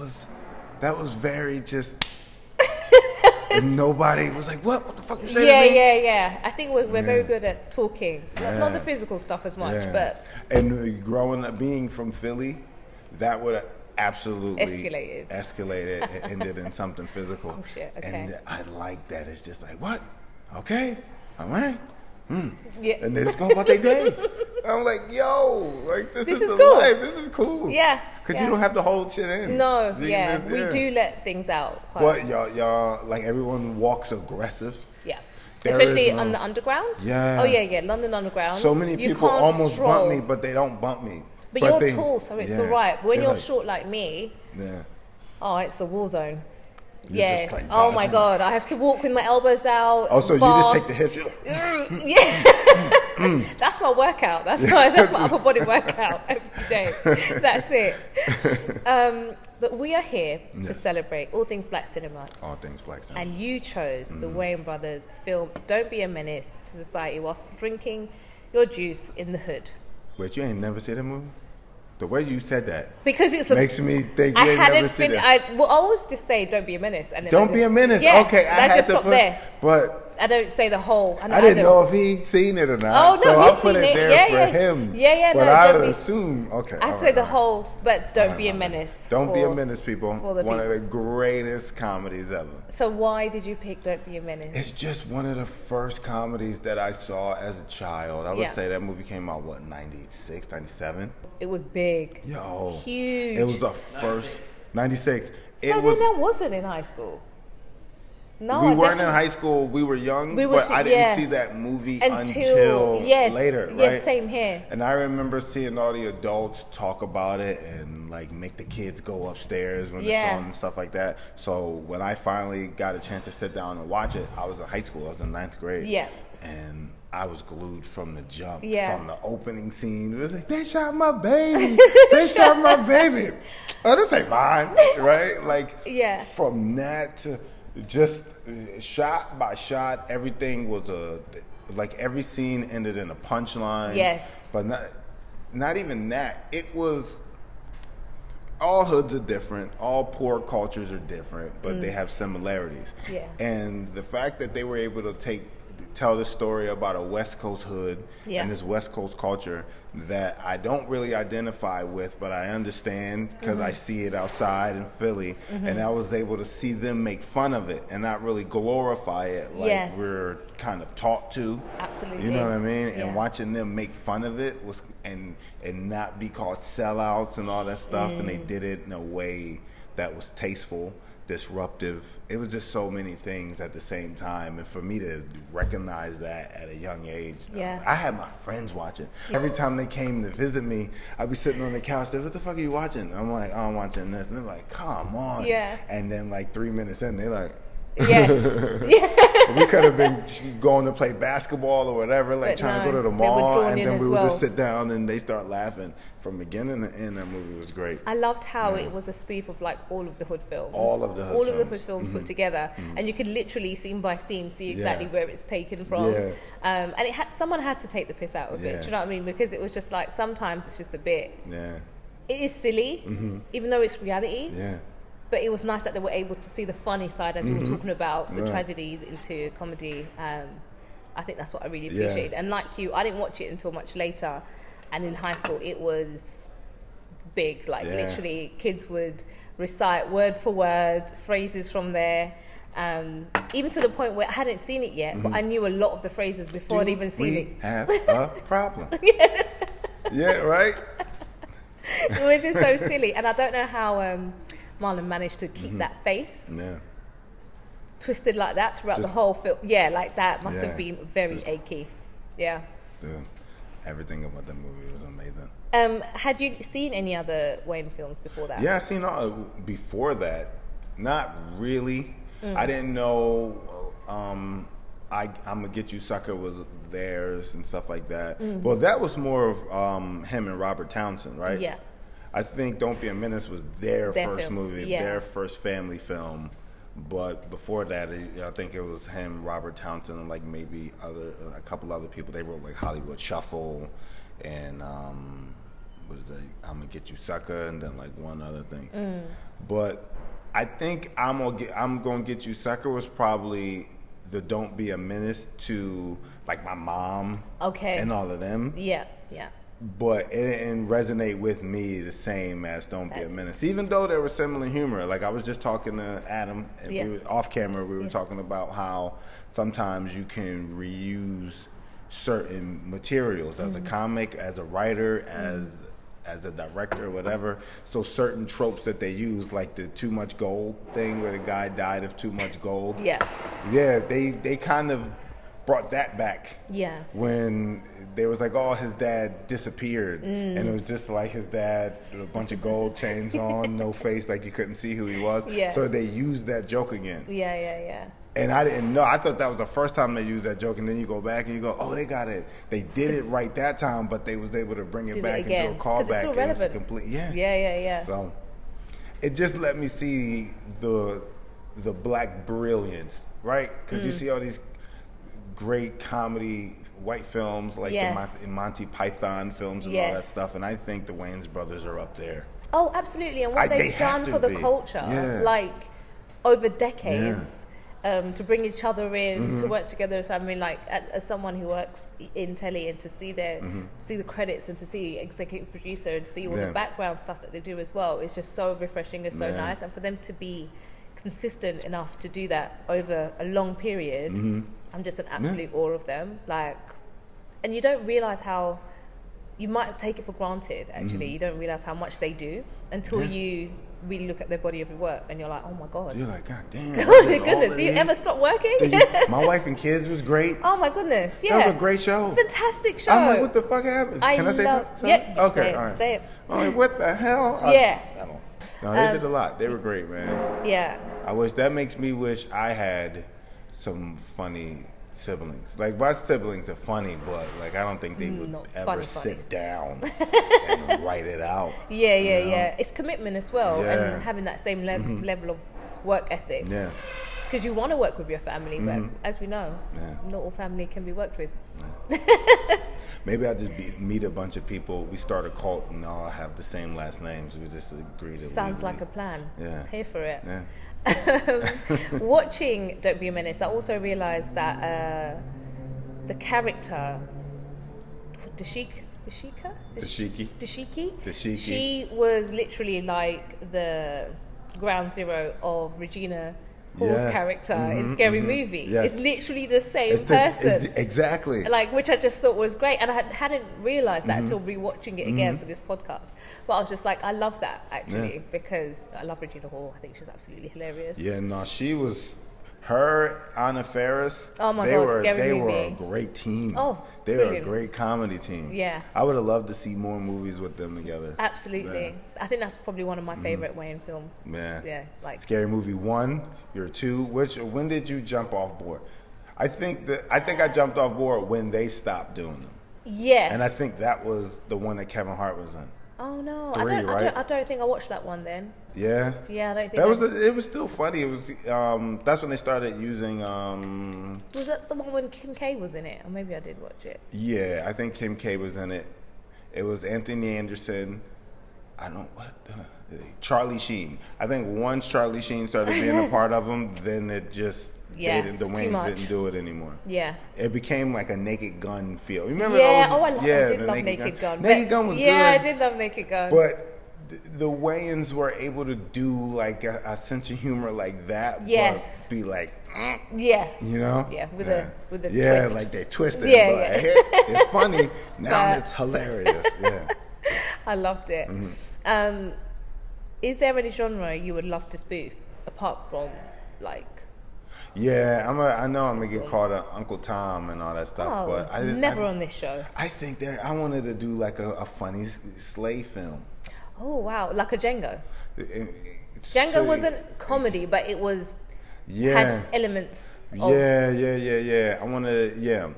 Speaker 2: was very just. And nobody was like, what the fuck you saying to me?
Speaker 1: Yeah. I think we're very good at talking, not the physical stuff as much, but.
Speaker 2: And growing up, being from Philly, that would absolutely escalated and ended in something physical.
Speaker 1: Oh shit! Okay.
Speaker 2: And I like that. It's just like, what? Okay, all right.
Speaker 1: Yeah.
Speaker 2: And they just go about their day. I'm like, yo, like this is the
Speaker 1: cool.
Speaker 2: life. This is cool.
Speaker 1: Yeah.
Speaker 2: Because you don't have to hold shit in.
Speaker 1: No. We do let things out.
Speaker 2: But y'all, like everyone walks aggressive.
Speaker 1: Yeah. Especially on the underground.
Speaker 2: Yeah.
Speaker 1: Oh yeah. London Underground.
Speaker 2: So many people almost bump me, but they don't bump me.
Speaker 1: But you're tall, so it's all right. But when you're like, short like me, it's a war zone.
Speaker 2: Just like
Speaker 1: oh my God, I have to walk with my elbows out.
Speaker 2: Oh, so you just take the hips.
Speaker 1: That's my workout. That's my upper body workout every day. That's it. But we are here to celebrate all things black cinema.
Speaker 2: All things black cinema.
Speaker 1: And you chose the Wayans brothers film "Don't Be a Menace" to society whilst drinking your juice in the hood.
Speaker 2: Wait, you ain't never seen that movie? The way you said that
Speaker 1: because
Speaker 2: makes me think you ain't never seen it.
Speaker 1: I always just say "Don't be a menace" and then
Speaker 2: "Don't be a menace."
Speaker 1: Yeah,
Speaker 2: okay, I had
Speaker 1: just
Speaker 2: to
Speaker 1: stop there.
Speaker 2: But
Speaker 1: I don't say the whole.
Speaker 2: I didn't know if he seen it or not.
Speaker 1: Oh no,
Speaker 2: so
Speaker 1: he's
Speaker 2: I'll put
Speaker 1: seen
Speaker 2: it there for him.
Speaker 1: Yeah.
Speaker 2: But I would assume. Okay,
Speaker 1: I have to say the whole, but don't be a menace.
Speaker 2: Don't be a menace, people. One of the greatest comedies ever.
Speaker 1: So why did you pick "Don't Be a Menace"?
Speaker 2: It's just one of the first comedies that I saw as a child. I would say that movie came out 96, 97.
Speaker 1: It was big.
Speaker 2: Yo,
Speaker 1: huge.
Speaker 2: It was the first 96.
Speaker 1: So then I wasn't in high school. No,
Speaker 2: we weren't in high school. We were young, but I didn't see that movie until later. Right?
Speaker 1: Yes, same here.
Speaker 2: And I remember seeing all the adults talk about it and like make the kids go upstairs when it's on and stuff like that. So when I finally got a chance to sit down and watch it, I was in high school. I was in 9th grade.
Speaker 1: Yeah.
Speaker 2: And I was glued from the jump.
Speaker 1: Yeah.
Speaker 2: From the opening scene, it was like, they shot my baby. They shot my baby. Oh, this ain't mine, right? Like, from that to just shot by shot, everything was like every scene ended in a punchline.
Speaker 1: Yes.
Speaker 2: But not even that. It was, all hoods are different, all poor cultures are different, but they have similarities.
Speaker 1: Yeah.
Speaker 2: And the fact that they were able to tell this story about a West Coast hood and this West Coast culture that I don't really identify with, but I understand because I see it outside in Philly, and I was able to see them make fun of it and not really glorify it like we're kind of taught to.
Speaker 1: Absolutely.
Speaker 2: You know what I mean?
Speaker 1: Yeah.
Speaker 2: And watching them make fun of it was and not be called sellouts and all that stuff, and they did it in a way that was tasteful, disruptive. It was just so many things at the same time, and for me to recognize that at a young age, I had my friends watching. Every time they came to visit me, I'd be sitting on the couch, they're, what the fuck are you watching? I'm like, oh, I'm watching this, and they're like, come on.
Speaker 1: Yeah.
Speaker 2: And then like 3 minutes in, they're like,
Speaker 1: Yes.
Speaker 2: We could have been going to play basketball or whatever, like
Speaker 1: But
Speaker 2: trying to
Speaker 1: no,
Speaker 2: go to the
Speaker 1: they were
Speaker 2: mall,
Speaker 1: drawn
Speaker 2: and
Speaker 1: in
Speaker 2: then
Speaker 1: as
Speaker 2: we would
Speaker 1: well.
Speaker 2: just sit down and they start laughing from beginning to end. That movie was great.
Speaker 1: I loved how it was a spoof of like all of the Hood films.
Speaker 2: All of the Hood
Speaker 1: films put together, and you could literally scene by scene see exactly where it's taken from.
Speaker 2: Yeah.
Speaker 1: And someone had to take the piss out of it. Do you know what I mean? Because it was just like sometimes it's just a bit.
Speaker 2: Yeah.
Speaker 1: It is silly, even though it's reality.
Speaker 2: Yeah.
Speaker 1: But it was nice that they were able to see the funny side, as we were talking about, the tragedies into comedy. I think that's what I really appreciated. And like you, I didn't watch it until much later. And in high school, it was big. Like literally, kids would recite word for word phrases from there. Even to the point where I hadn't seen it yet, but I knew a lot of the phrases before I'd even seen it.
Speaker 2: We have a problem. Yeah, right?
Speaker 1: Which is so silly. And I don't know how Marlon managed to keep that face twisted like that throughout the whole film. Yeah, like that must have been very achy. Yeah.
Speaker 2: Everything about the movie was amazing.
Speaker 1: Had you seen any other Wayne films before that?
Speaker 2: Yeah, I seen before that. Not really. I didn't know I'm Gonna Get You Sucker was theirs and stuff like that. Well, that was more of him and Robert Townsend, right?
Speaker 1: Yeah.
Speaker 2: I think Don't Be a Menace was their first
Speaker 1: film.
Speaker 2: movie,
Speaker 1: Yeah.
Speaker 2: their first family film. But before that, I think it was him, Robert Townsend, and like maybe a couple other people. They wrote like Hollywood Shuffle and what is it? I'm Gonna Get You Sucker, and then like one other thing. But I think I'm gonna get you sucker was probably the Don't Be a Menace to like my mom, and all of them.
Speaker 1: Yeah.
Speaker 2: But it didn't resonate with me the same as Don't Be a Menace, even though there was similar humor. Like I was just talking to Adam, and we were, off camera, we were talking about how sometimes you can reuse certain materials as a comic, as a writer, as a director, or whatever. So certain tropes that they use, like the too much gold thing, where the guy died of too much gold.
Speaker 1: Yeah,
Speaker 2: they kind of brought that back.
Speaker 1: Yeah.
Speaker 2: When they was like, oh, his dad disappeared, and it was just like his dad with a bunch of gold chains on, no face, like you couldn't see who he was.
Speaker 1: Yeah.
Speaker 2: So they used that joke again.
Speaker 1: Yeah.
Speaker 2: And I didn't know. I thought that was the first time they used that joke, and then you go back and you go, oh, they got it. They did it right that time, but they was able to bring it back and do a callback.
Speaker 1: Because it's still relevant.
Speaker 2: Complete.
Speaker 1: Yeah.
Speaker 2: So it just let me see the black brilliance, right? Because you see all these great comedy white films like the Monty Python films and all that stuff, and I think the Wayans brothers are up there.
Speaker 1: Oh, absolutely. And what they've done for the culture, like over decades, to bring each other in, to work together as family. Like as someone who works in telly, and to see see the credits and to see executive producer and see all the background stuff that they do as well, it's just so refreshing and so nice. And for them to be consistent enough to do that over a long period, I'm just in absolute awe of them. Like, and you don't realize how you might take it for granted. Actually, you don't realize how much they do until you really look at their body of work, and you're like, oh my god.
Speaker 2: You're like, god damn.
Speaker 1: Oh my goodness. Do you ever stop working?
Speaker 2: My Wife and Kids was great.
Speaker 1: Oh my goodness. Yeah.
Speaker 2: That was a great show.
Speaker 1: Fantastic show.
Speaker 2: I'm like, what the fuck happened? Can I say something?
Speaker 1: Yeah.
Speaker 2: Okay. All right.
Speaker 1: Say it.
Speaker 2: I'm like, what the hell?
Speaker 1: Yeah.
Speaker 2: I don't. No, they did a lot. They were great, man.
Speaker 1: Yeah.
Speaker 2: That makes me wish I had some funny siblings. Like, my siblings are funny, but like I don't think they would ever sit down and write it out.
Speaker 1: Yeah. It's commitment as well, and having that same level of work ethic.
Speaker 2: Yeah.
Speaker 1: Because you want to work with your family, but as we know, not all family can be worked with.
Speaker 2: Maybe I'll just meet a bunch of people. We start a cult and all have the same last names. We just agree to.
Speaker 1: Sounds like a plan.
Speaker 2: Yeah.
Speaker 1: Here for it.
Speaker 2: Yeah.
Speaker 1: Watching Don't Be a Menace, I also realised that the character Dashiki, she was literally like the ground zero of Regina Hall's character in Scary Movie.
Speaker 2: Yes.
Speaker 1: It's literally the same person.
Speaker 2: Exactly.
Speaker 1: Like, which I just thought was great, and I hadn't realised that until rewatching it again for this podcast. But I was just like, I love that actually, because I love Regina Hall. I think she's absolutely hilarious.
Speaker 2: Yeah, no, she was. Her, Anna Faris.
Speaker 1: Oh my God, scary
Speaker 2: They
Speaker 1: movie.
Speaker 2: were a great team.
Speaker 1: Oh,
Speaker 2: they
Speaker 1: brilliant.
Speaker 2: were a great comedy team.
Speaker 1: Yeah.
Speaker 2: I would have loved to see more movies with them together.
Speaker 1: Absolutely.
Speaker 2: Yeah.
Speaker 1: I think that's probably one of my favorite Wayne film.
Speaker 2: Yeah.
Speaker 1: Like
Speaker 2: Scary Movie 1, you're 2. When did you jump off board? I think I jumped off board when they stopped doing them.
Speaker 1: Yeah.
Speaker 2: And I think that was the one that Kevin Hart was in.
Speaker 1: Oh no,
Speaker 2: 3,
Speaker 1: I don't think I watched that one then.
Speaker 2: Yeah.
Speaker 1: Yeah, I don't think
Speaker 2: it was still funny. It was that's when they started using
Speaker 1: Was that the one when Kim K was in it? Or maybe I did watch it.
Speaker 2: Yeah, I think Kim K was in it. It was Anthony Anderson. Charlie Sheen. I think once Charlie Sheen started being a part of them, then it just the Wayans didn't do it anymore.
Speaker 1: Yeah.
Speaker 2: It became like a Naked Gun feel. Remember
Speaker 1: Yeah,
Speaker 2: those?
Speaker 1: I did love Naked Gun.
Speaker 2: Naked Gun was good.
Speaker 1: Yeah, I did love Naked Gun.
Speaker 2: But the Wayans were able to do like a sense of humor like that.
Speaker 1: Yes.
Speaker 2: But be like,
Speaker 1: yeah.
Speaker 2: you know?
Speaker 1: Yeah, with a
Speaker 2: yeah,
Speaker 1: twist.
Speaker 2: like they twisted.
Speaker 1: Yeah,
Speaker 2: but
Speaker 1: yeah.
Speaker 2: It's funny. Now it's hilarious. Yeah.
Speaker 1: I loved it.
Speaker 2: Mm-hmm.
Speaker 1: Is there any genre you would love to spoof apart from like?
Speaker 2: Yeah, I know I'm gonna get called Uncle Tom and all that stuff, but I
Speaker 1: never on this show.
Speaker 2: I think that I wanted to do like a funny slave film.
Speaker 1: Oh wow, like a Django.
Speaker 2: Django
Speaker 1: Django wasn't comedy, but it was had elements.
Speaker 2: Yeah. I want to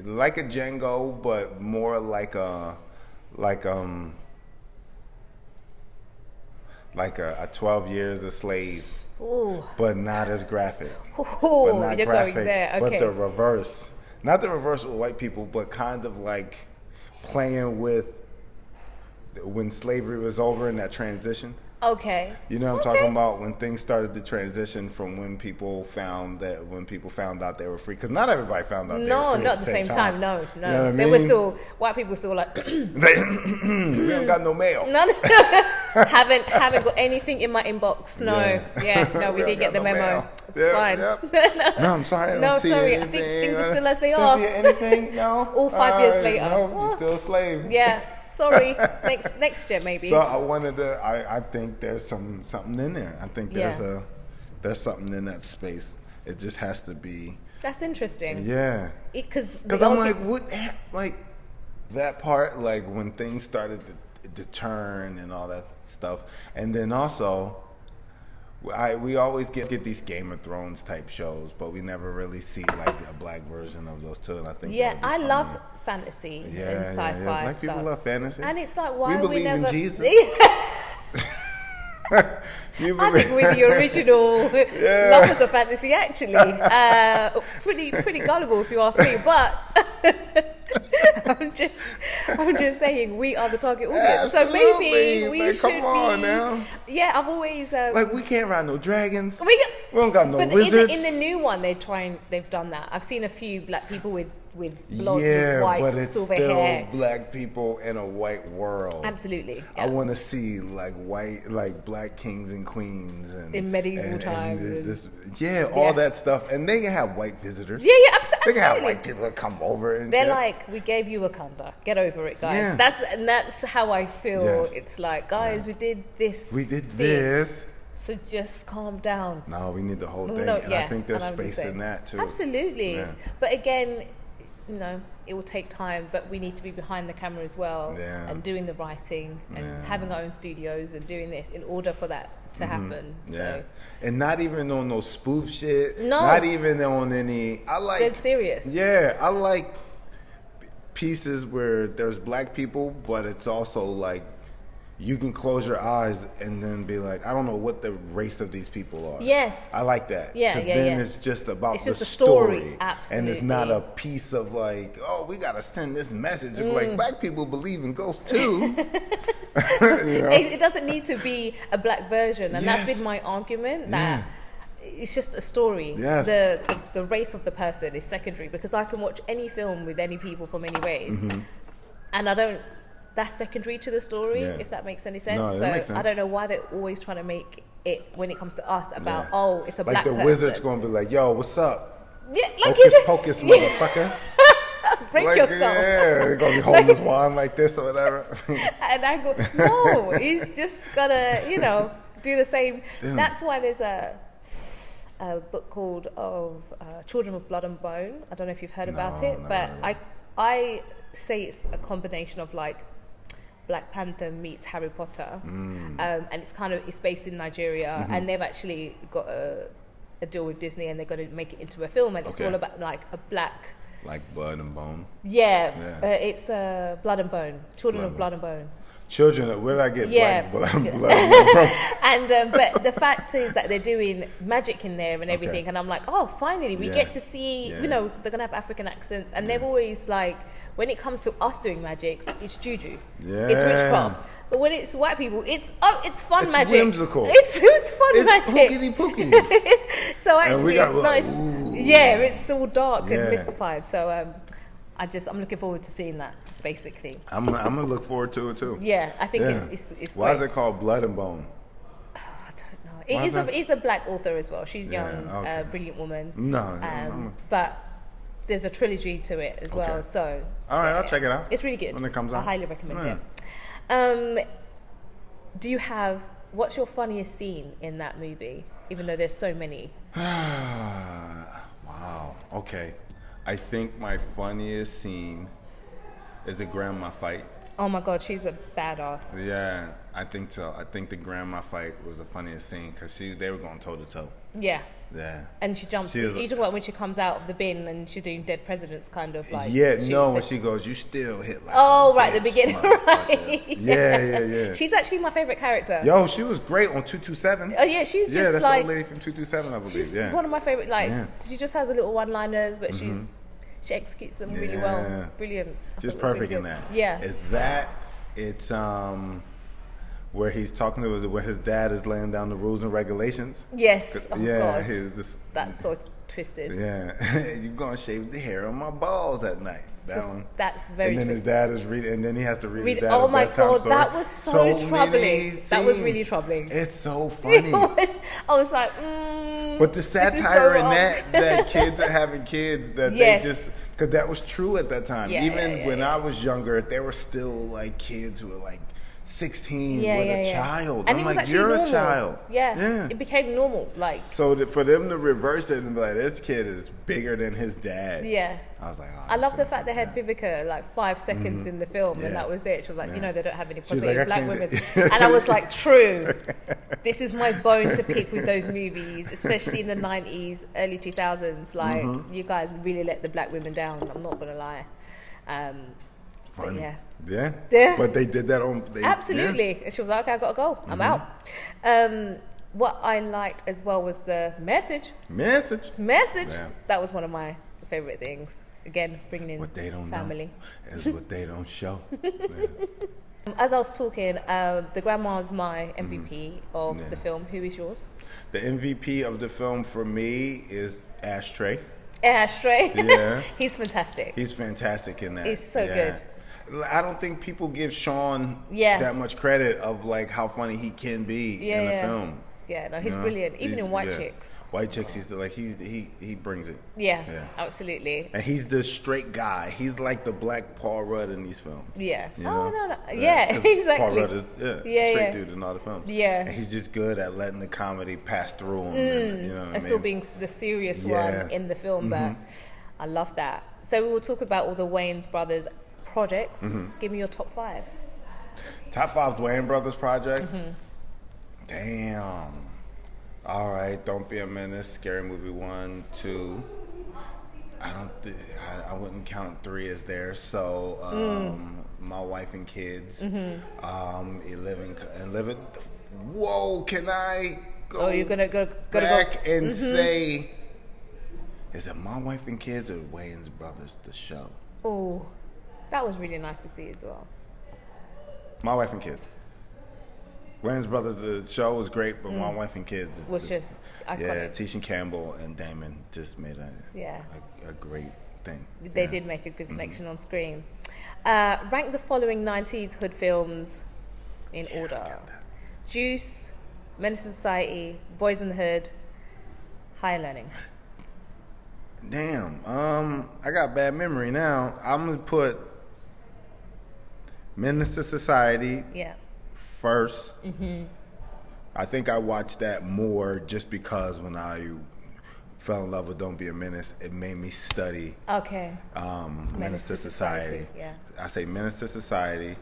Speaker 2: like a Django, but more like a 12 Years a Slave.
Speaker 1: Ooh.
Speaker 2: But not as graphic.
Speaker 1: Ooh,
Speaker 2: but not
Speaker 1: you're
Speaker 2: graphic,
Speaker 1: going there. Okay.
Speaker 2: But the reverse. Not the reverse with white people, but kind of like playing with when slavery was over and that transition.
Speaker 1: Okay.
Speaker 2: You know what I'm talking about? When things started to transition from when people found out they were free. Because not everybody found out they were free.
Speaker 1: No, not at the same time. No.
Speaker 2: You know what I
Speaker 1: They
Speaker 2: mean?
Speaker 1: were still, white people still like,
Speaker 2: we don't got no mail.
Speaker 1: no. haven't got anything in my inbox. No. No, we didn't get the memo. It's fine.
Speaker 2: Yep. No, I'm sorry. I don't see
Speaker 1: sorry.
Speaker 2: anything.
Speaker 1: I think things are still as they
Speaker 2: Cynthia,
Speaker 1: are.
Speaker 2: anything? No.
Speaker 1: All 5 years later.
Speaker 2: No, you're still a slave.
Speaker 1: Yeah. Sorry. Next year maybe.
Speaker 2: So I wanted to. I think there's something in there. I think there's something in that space. It just has to be.
Speaker 1: That's interesting.
Speaker 2: Yeah.
Speaker 1: Because
Speaker 2: I'm like, what? Like that part, like when things started to turn and all that stuff, and then also. We always get these Game of Thrones type shows, but we never really see like a black version of those two. And I think
Speaker 1: I love fantasy and sci-fi
Speaker 2: Black
Speaker 1: stuff.
Speaker 2: people love fantasy,
Speaker 1: and it's like why
Speaker 2: we believe
Speaker 1: never...
Speaker 2: in Jesus.
Speaker 1: I think we're the original lovers of fantasy, actually. Pretty gullible, if you ask me. But I'm just saying we are the target audience.
Speaker 2: Absolutely.
Speaker 1: So maybe we
Speaker 2: like,
Speaker 1: should
Speaker 2: come on
Speaker 1: be.
Speaker 2: Now.
Speaker 1: Yeah, I've always
Speaker 2: like we can't ride no dragons. We
Speaker 1: We
Speaker 2: don't got no
Speaker 1: but
Speaker 2: wizards.
Speaker 1: in the new one, they've done that. I've seen a few black people with blonde, with white,
Speaker 2: but it's
Speaker 1: silver
Speaker 2: still
Speaker 1: hair.
Speaker 2: black people in a white world.
Speaker 1: Absolutely.
Speaker 2: I want to see like black kings and queens and
Speaker 1: in medieval times.
Speaker 2: All that stuff, and they can have white visitors.
Speaker 1: Yeah, absolutely.
Speaker 2: They can have white people that come over and
Speaker 1: they're
Speaker 2: shit.
Speaker 1: like, we gave you Wakanda. Get over it, guys.
Speaker 2: Yeah.
Speaker 1: That's how I feel.
Speaker 2: Yes.
Speaker 1: It's like, guys, we did this.
Speaker 2: We did this.
Speaker 1: So just calm down.
Speaker 2: No, we need the whole thing.
Speaker 1: No,
Speaker 2: and I think there's space in that too.
Speaker 1: Absolutely.
Speaker 2: Yeah.
Speaker 1: But again, it will take time, but we need to be behind the camera as well and doing the writing and having our own studios and doing this in order for that to happen.
Speaker 2: Yeah.
Speaker 1: So.
Speaker 2: And not even on no spoof shit.
Speaker 1: No.
Speaker 2: Not even on any. I like.
Speaker 1: Dead serious.
Speaker 2: Yeah, I like pieces where there's black people, but it's also like you can close your eyes and then be like, I don't know what the race of these people are.
Speaker 1: Yes.
Speaker 2: I like that.
Speaker 1: Yeah.
Speaker 2: Then it's just about
Speaker 1: it's
Speaker 2: the
Speaker 1: just a story. Absolutely.
Speaker 2: And it's not a piece of like, oh, we got to send this message. Like, black people believe in ghosts too.
Speaker 1: It doesn't need to be a black version. And that's been my argument that it's just a story.
Speaker 2: Yes.
Speaker 1: The race of the person is secondary because I can watch any film with any people from any race and that's secondary to the story, if that makes any sense.
Speaker 2: No, that makes sense.
Speaker 1: I don't know why they're always trying to make it, when it comes to us, about, it's a
Speaker 2: like
Speaker 1: black person.
Speaker 2: Like the wizard's going to be like, yo, what's up?
Speaker 1: Yeah, like
Speaker 2: Hocus pocus, motherfucker.
Speaker 1: Break
Speaker 2: like,
Speaker 1: yourself.
Speaker 2: Yeah, they're going to be holding his wand like this or whatever.
Speaker 1: And I go, no, he's just got to, do the same.
Speaker 2: Damn.
Speaker 1: That's why there's a a book called Children of Blood and Bone. I don't know if you've heard about it, but I say it's a combination of like Black Panther meets Harry Potter, and it's based in Nigeria, and they've actually got a deal with Disney, and they're going to make it into a film, and it's all about like a black,
Speaker 2: like Blood and Bone.
Speaker 1: It's Blood and Bone, Children of Blood and Bone.
Speaker 2: Children, where did I get blood and bone
Speaker 1: And but the fact is that they're doing magic in there and everything, and I'm like, oh, finally we get to see, you know, they're gonna have African accents, and they've always like, when it comes to us doing magics, it's juju, it's witchcraft. But when it's white people, it's fun magic.
Speaker 2: It's whimsical.
Speaker 1: It's fun magic.
Speaker 2: It's pookie.
Speaker 1: So actually, it's
Speaker 2: like,
Speaker 1: nice.
Speaker 2: Ooh.
Speaker 1: Yeah, it's all dark and mystified. So I'm looking forward to seeing that. Basically,
Speaker 2: I'm gonna look forward to it too.
Speaker 1: Yeah, I think it's
Speaker 2: Why
Speaker 1: great.
Speaker 2: is it called Blood and Bone?
Speaker 1: I don't know. It's a black author as well. She's young, brilliant woman. But there's a trilogy to it as well. So
Speaker 2: all right, I'll check it out.
Speaker 1: It's really good
Speaker 2: when it comes out.
Speaker 1: I highly recommend it. Do you have what's your funniest scene in that movie? Even though there's so many.
Speaker 2: Wow. Okay, I think my funniest scene is the grandma fight.
Speaker 1: Oh my God, she's a badass.
Speaker 2: Yeah, I think so. I think the grandma fight was the funniest scene because they were going toe to toe.
Speaker 1: Yeah.
Speaker 2: Yeah.
Speaker 1: And she jumps. You talk about when she comes out of the bin and she's doing dead presidents, kind of like.
Speaker 2: Yeah, when she goes, you still hit like.
Speaker 1: Oh, right, the beginning, right?
Speaker 2: Yeah.
Speaker 1: She's actually my favorite character.
Speaker 2: Yo, she was great on 227.
Speaker 1: Oh yeah, she's just
Speaker 2: that's
Speaker 1: like
Speaker 2: the old lady from 227, I believe.
Speaker 1: She's one of my favorite. Like, she just has a little one-liners, but she executes them really well. Brilliant.
Speaker 2: She's perfect in that.
Speaker 1: Yeah.
Speaker 2: It's where he's talking to where his dad is laying down the rules and regulations.
Speaker 1: Yes. Oh God.
Speaker 2: That's
Speaker 1: so twisted.
Speaker 2: Yeah. You're gonna shave the hair on my balls at night. That one.
Speaker 1: That's very.
Speaker 2: And then his dad is reading, and then he has to read his dad.
Speaker 1: Oh my God,
Speaker 2: story.
Speaker 1: that was so troubling. That was really troubling.
Speaker 2: It's so funny.
Speaker 1: I was like,
Speaker 2: but the satire in that kids are having kids that they just. Because that was true at that time. Even when I was younger, there were still like kids who were like 16 with a child.
Speaker 1: And
Speaker 2: I'm
Speaker 1: it was
Speaker 2: like,
Speaker 1: actually
Speaker 2: you're
Speaker 1: normal.
Speaker 2: a child.
Speaker 1: Yeah. It became normal. Like,
Speaker 2: so for them to reverse it and be like, this kid is bigger than his dad.
Speaker 1: Yeah.
Speaker 2: I was like,
Speaker 1: I love the fact they had Vivica like 5 seconds in the film, and that was it. She was like, you know, they don't have any positive black women. And I was like, true. This is my bone to pick with those movies, especially in the 90s, early 2000s. Like, you guys really let the black women down. I'm not gonna lie.
Speaker 2: Funny.
Speaker 1: Yeah.
Speaker 2: But they did that on.
Speaker 1: Absolutely. And she was like, okay, I gotta go. I'm out. What I liked as well was the message.
Speaker 2: Yeah.
Speaker 1: That was one of my favorite things. Again, bringing in
Speaker 2: what they don't
Speaker 1: family.
Speaker 2: Know is what they don't show.
Speaker 1: As I was talking, the grandma's my MVP of the film. Who is yours?
Speaker 2: The MVP of the film for me is Ashtray.
Speaker 1: Yeah. He's fantastic.
Speaker 2: He's fantastic in that.
Speaker 1: He's so good.
Speaker 2: I don't think people give Sean that much credit of like how funny he can be in the film.
Speaker 1: Yeah, no, he's brilliant. Even in White Chicks.
Speaker 2: White Chicks, he brings it.
Speaker 1: Yeah, absolutely.
Speaker 2: And he's the straight guy. He's like the black Paul Rudd in these films.
Speaker 1: Yeah.
Speaker 2: You know?
Speaker 1: No. Yeah, exactly.
Speaker 2: Paul Rudd is straight dude in all the films. Yeah. And he's just good at letting the comedy pass through him. And, you know what I mean?
Speaker 1: Still being the serious one in the film, but I love that. So we will talk about all the Wayans brothers projects. Give me your top 5.
Speaker 2: Top 5 Wayans brothers projects? Damn. All right, Don't Be a Menace, Scary Movie 1, 2. I wouldn't count 3 as there. So, My Wife and Kids, 11. Whoa, can I go?
Speaker 1: Oh, you're gonna go
Speaker 2: back and say, is it My Wife and Kids or Wayans Brothers the show?
Speaker 1: Oh, that was really nice to see as well.
Speaker 2: My Wife and Kids. Wayans Brothers, the show was great, but My Wife and Kids
Speaker 1: was just iconic.
Speaker 2: Yeah, Tisha Campbell and Damon just made a great thing.
Speaker 1: They did make a good connection on screen. Rank the following 90s hood films in order. Juice, Menace to Society, Boys in the Hood, Higher Learning.
Speaker 2: Damn, I got bad memory now. I'm gonna put Menace to Society first. I think I watched that more just because when I fell in love with Don't Be a Menace, it made me study Menace to Society.
Speaker 1: Yeah.
Speaker 2: I say Menace to Society,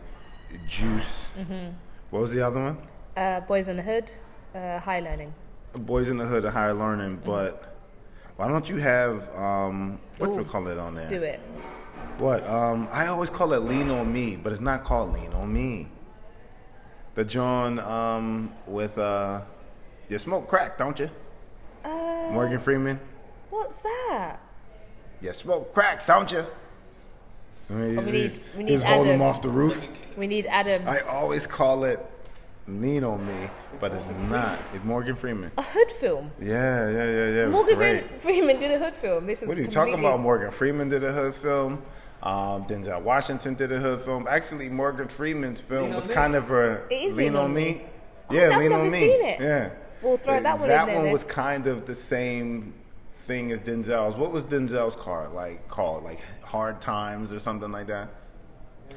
Speaker 2: Juice. What was the other one?
Speaker 1: Boys in the Hood, High Learning.
Speaker 2: Boys in the Hood and Higher Learning, but why don't you have, what do you call it on there?
Speaker 1: Do it.
Speaker 2: What? I always call it Lean On Me, but it's not called Lean On Me. The John with, you smoke crack, don't you? Morgan Freeman.
Speaker 1: What's that?
Speaker 2: You smoke crack, don't you?
Speaker 1: We need
Speaker 2: he's holding him off the roof.
Speaker 1: We need Adam.
Speaker 2: I always call it Lean On Me, but it's not. It's Morgan Freeman.
Speaker 1: A hood film.
Speaker 2: Yeah.
Speaker 1: Morgan Freeman did a hood film. This is
Speaker 2: what are you talking about? Morgan Freeman did a hood film. Denzel Washington did a hood film. Actually, Morgan Freeman's film was kind of a Lean On Me. Yeah,
Speaker 1: I've
Speaker 2: Lean
Speaker 1: never
Speaker 2: On Me.
Speaker 1: seen it.
Speaker 2: Yeah.
Speaker 1: We'll throw that one in
Speaker 2: there.
Speaker 1: there.
Speaker 2: That one
Speaker 1: then.
Speaker 2: was kind of the same thing as Denzel's. What was Denzel's called? Like Hard Times or something like that?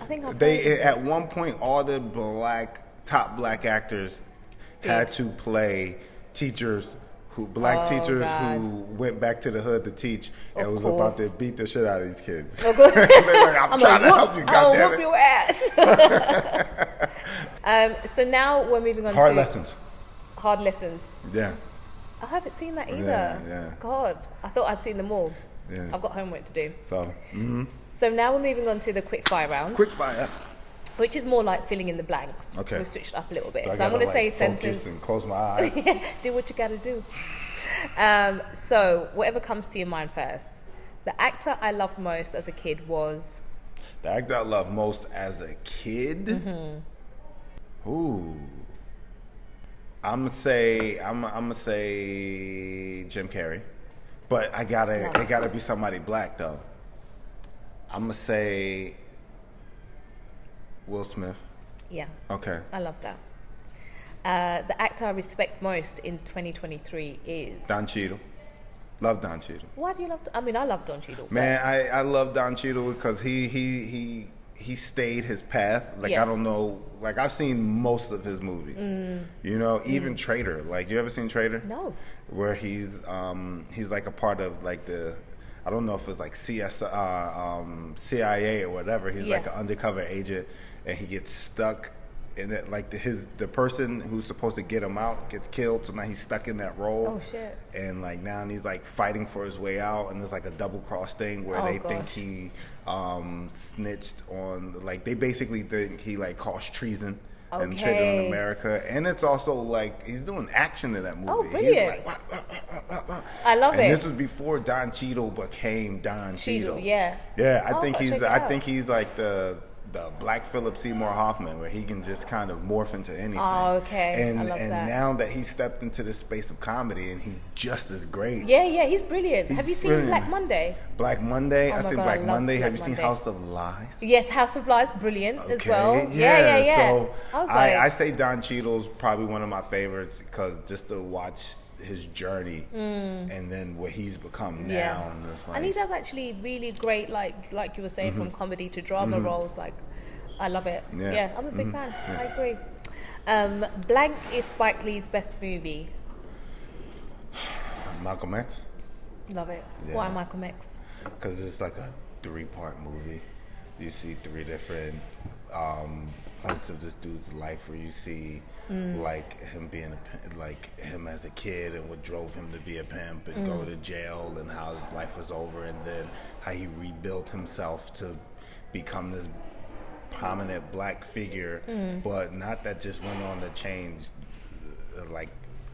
Speaker 1: I think I've heard
Speaker 2: at one point all the top black actors had to play teachers black teachers who went back to the hood to teach and was about to beat the shit out of these kids.
Speaker 1: Oh, good.
Speaker 2: Like, I'm trying to help you,
Speaker 1: I'll
Speaker 2: goddammit.
Speaker 1: whoop your ass. So now we're moving on
Speaker 2: Hard
Speaker 1: to
Speaker 2: Lessons.
Speaker 1: Hard Lessons.
Speaker 2: Yeah.
Speaker 1: I haven't seen that either.
Speaker 2: Yeah.
Speaker 1: God, I thought I'd seen them all.
Speaker 2: Yeah.
Speaker 1: I've got homework to do.
Speaker 2: So,
Speaker 1: So now we're moving on to the quick fire round,
Speaker 2: quick fire.
Speaker 1: which is more like filling in the blanks.
Speaker 2: Okay.
Speaker 1: We've switched up a little bit.
Speaker 2: So
Speaker 1: So I'm going to say a
Speaker 2: focus
Speaker 1: sentence.
Speaker 2: and close my eyes.
Speaker 1: Do what you got to do. So whatever comes to your mind first. The actor I loved most as a kid was...
Speaker 2: The actor I loved most as a kid? Ooh. I'm gonna say Jim Carrey, but it gotta be somebody black though. I'm gonna say Will Smith.
Speaker 1: Yeah.
Speaker 2: Okay.
Speaker 1: I love that. The actor I respect most in 2023 is...
Speaker 2: Don Cheadle. Love Don Cheadle.
Speaker 1: Why do you love... I love Don Cheadle.
Speaker 2: Man, I love Don Cheadle because he stayed his path. Like,
Speaker 1: Yeah.
Speaker 2: I don't know. Like, I've seen most of his movies. You know, even Trader. Like, you ever seen Trader?
Speaker 1: No.
Speaker 2: Where he's like a part of like the... I don't know if it's like CIA or whatever. He's like an undercover agent, and he gets stuck in it. Like the person who's supposed to get him out gets killed, so now he's stuck in that role.
Speaker 1: Oh shit!
Speaker 2: And like now he's like fighting for his way out, and there's like a double cross thing where they think he snitched on. Like they basically think he like caused treason. And Trader on America, and it's also like he's doing action in that movie.
Speaker 1: Oh, brilliant!
Speaker 2: He's like, wah.
Speaker 1: I love it.
Speaker 2: And this was before Don Cheadle became Don Cheadle.
Speaker 1: Yeah.
Speaker 2: Yeah, I think he's like the Black Philip Seymour Hoffman, where he can just kind of morph into anything.
Speaker 1: Oh, okay.
Speaker 2: And
Speaker 1: I love that.
Speaker 2: now that he stepped into this space of comedy, and he's just as great.
Speaker 1: Yeah, he's brilliant. Have you seen
Speaker 2: brilliant.
Speaker 1: Black Monday?
Speaker 2: Black Monday.
Speaker 1: Oh
Speaker 2: I've
Speaker 1: my
Speaker 2: seen
Speaker 1: God,
Speaker 2: Black
Speaker 1: I love
Speaker 2: Monday.
Speaker 1: Black
Speaker 2: Have you seen
Speaker 1: Monday.
Speaker 2: House of Lies?
Speaker 1: Yes, House of Lies, brilliant as well.
Speaker 2: Okay,
Speaker 1: Yeah.
Speaker 2: So
Speaker 1: I was like,
Speaker 2: I say Don Cheadle's probably one of my favorites because just to watch his journey and then what he's become now. And, it's like,
Speaker 1: and he does actually really great, like you were saying, from comedy to drama roles. Like, I love it. Yeah, I'm a big fan.
Speaker 2: Yeah.
Speaker 1: I agree. Blank is Spike Lee's best movie.
Speaker 2: Malcolm X.
Speaker 1: Love it.
Speaker 2: Yeah.
Speaker 1: Why Malcolm X?
Speaker 2: Because it's like a 3-part movie. You see 3 different points of this dude's life where you see like him being like him as a kid and what drove him to be a pimp and go to jail and how his life was over, and then how he rebuilt himself to become this prominent black figure, but not that just went on to change like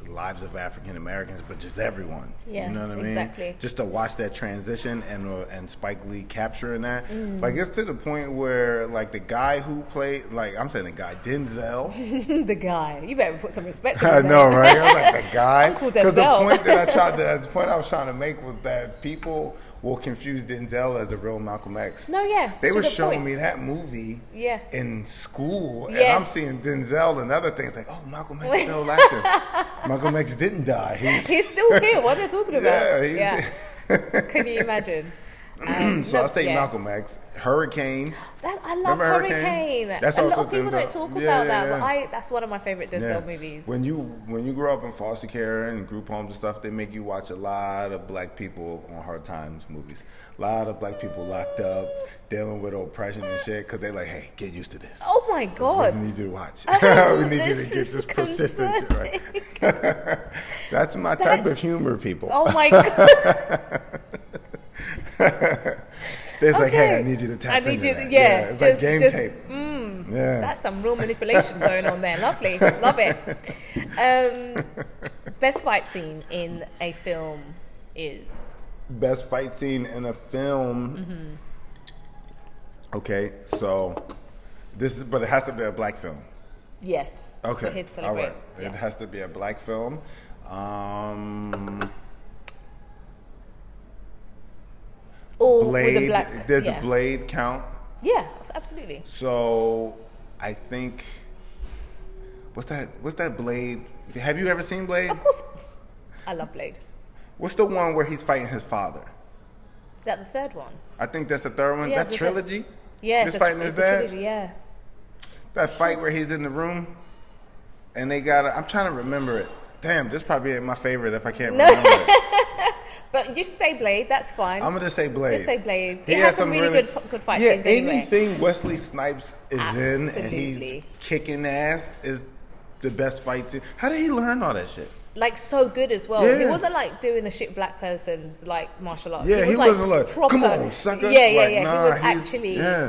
Speaker 2: lives of African Americans, but just everyone.
Speaker 1: Yeah,
Speaker 2: you know what I mean?
Speaker 1: exactly.
Speaker 2: Just to watch that transition and Spike Lee capturing that, like it's to the point where like the guy who played, like I'm saying the guy Denzel.
Speaker 1: The guy. You better put some respect on
Speaker 2: I
Speaker 1: him.
Speaker 2: know, right? I was like the guy.
Speaker 1: Uncle
Speaker 2: Because the
Speaker 1: Denzel.
Speaker 2: point the point I was trying to make was that people will confuse Denzel as the real Malcolm X.
Speaker 1: No, yeah.
Speaker 2: They
Speaker 1: to
Speaker 2: were
Speaker 1: the
Speaker 2: showing
Speaker 1: point.
Speaker 2: me that movie in school, and I'm
Speaker 1: Yes.
Speaker 2: seeing Denzel and other things like, oh, Malcolm X still active. Malcolm X didn't die.
Speaker 1: He's still here. What are they talking about?
Speaker 2: Yeah.
Speaker 1: Can you imagine?
Speaker 2: So I'll say Malcolm X, Hurricane.
Speaker 1: I love
Speaker 2: Remember
Speaker 1: Hurricane.
Speaker 2: That's
Speaker 1: a
Speaker 2: also
Speaker 1: lot of people don't
Speaker 2: Denzel.
Speaker 1: talk
Speaker 2: Yeah,
Speaker 1: about that,
Speaker 2: yeah.
Speaker 1: but that's one of my favorite Denzel movies.
Speaker 2: When you grow up in foster care and group homes and stuff, they make you watch a lot of black people on hard times movies. A lot of black people locked up, dealing with oppression and shit, because they're like, hey, get used to this.
Speaker 1: Oh my God.
Speaker 2: We need you to watch.
Speaker 1: Oh,
Speaker 2: we need you to
Speaker 1: this
Speaker 2: get
Speaker 1: is
Speaker 2: this persistent shit right. That's my type of humor, people.
Speaker 1: Oh my God.
Speaker 2: It's like, hey, I need you to tap into that. It's like game tape.
Speaker 1: That's some real manipulation going on there. Lovely. Love it. Best fight scene in a film is?
Speaker 2: Best fight scene in a film. Okay, so but it has to be a black film.
Speaker 1: Yes.
Speaker 2: Okay. All right.
Speaker 1: Yeah.
Speaker 2: It has to be a black film.
Speaker 1: Or
Speaker 2: Blade.
Speaker 1: with a black.
Speaker 2: There's a Blade count.
Speaker 1: Yeah, absolutely.
Speaker 2: So I think what's that Blade? Have you ever seen Blade?
Speaker 1: Of course. I love Blade.
Speaker 2: What's the one where he's fighting his father?
Speaker 1: Is that the third one?
Speaker 2: I think that's the third one.
Speaker 1: Yeah,
Speaker 2: That trilogy?
Speaker 1: Yeah,
Speaker 2: He's fighting his
Speaker 1: a
Speaker 2: dad?
Speaker 1: trilogy, yeah.
Speaker 2: That fight where he's in the room and they I'm trying to remember it. Damn, this probably ain't my favorite if I can't remember it.
Speaker 1: But just say Blade, that's fine.
Speaker 2: I'm gonna say Blade.
Speaker 1: Just say Blade.
Speaker 2: He
Speaker 1: It has some really good fight scenes anyway.
Speaker 2: Anything Wesley Snipes is in and
Speaker 1: Absolutely.
Speaker 2: he's kicking ass is the best fight scene. How did he learn all that shit?
Speaker 1: Like so good as well.
Speaker 2: Yeah.
Speaker 1: He wasn't like doing a shit black person's like martial arts.
Speaker 2: Yeah, he wasn't like,
Speaker 1: proper.
Speaker 2: come on, sucker.
Speaker 1: Yeah,
Speaker 2: Like,
Speaker 1: he
Speaker 2: nah,
Speaker 1: was
Speaker 2: he's-
Speaker 1: actually.
Speaker 2: yeah.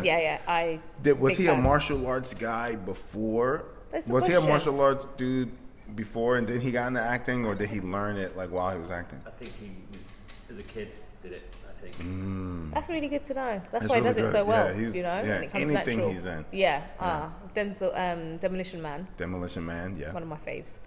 Speaker 2: Was
Speaker 1: big
Speaker 2: he a
Speaker 1: fan.
Speaker 2: martial arts guy before?
Speaker 1: That's the
Speaker 2: Was he a
Speaker 1: question.
Speaker 2: martial arts dude before, and then he got into acting, or did he learn it like while he was acting?
Speaker 3: I think he was, as a kid, did it. I think.
Speaker 1: That's really good to know. That's
Speaker 2: That's
Speaker 1: why he
Speaker 2: really
Speaker 1: does it
Speaker 2: good.
Speaker 1: so well.
Speaker 2: Yeah, he's-
Speaker 1: you know,
Speaker 2: yeah,
Speaker 1: when it comes
Speaker 2: anything
Speaker 1: natural.
Speaker 2: he's in.
Speaker 1: Yeah. Denzel, Demolition Man,
Speaker 2: Demolition Man, yeah.
Speaker 1: one of my faves.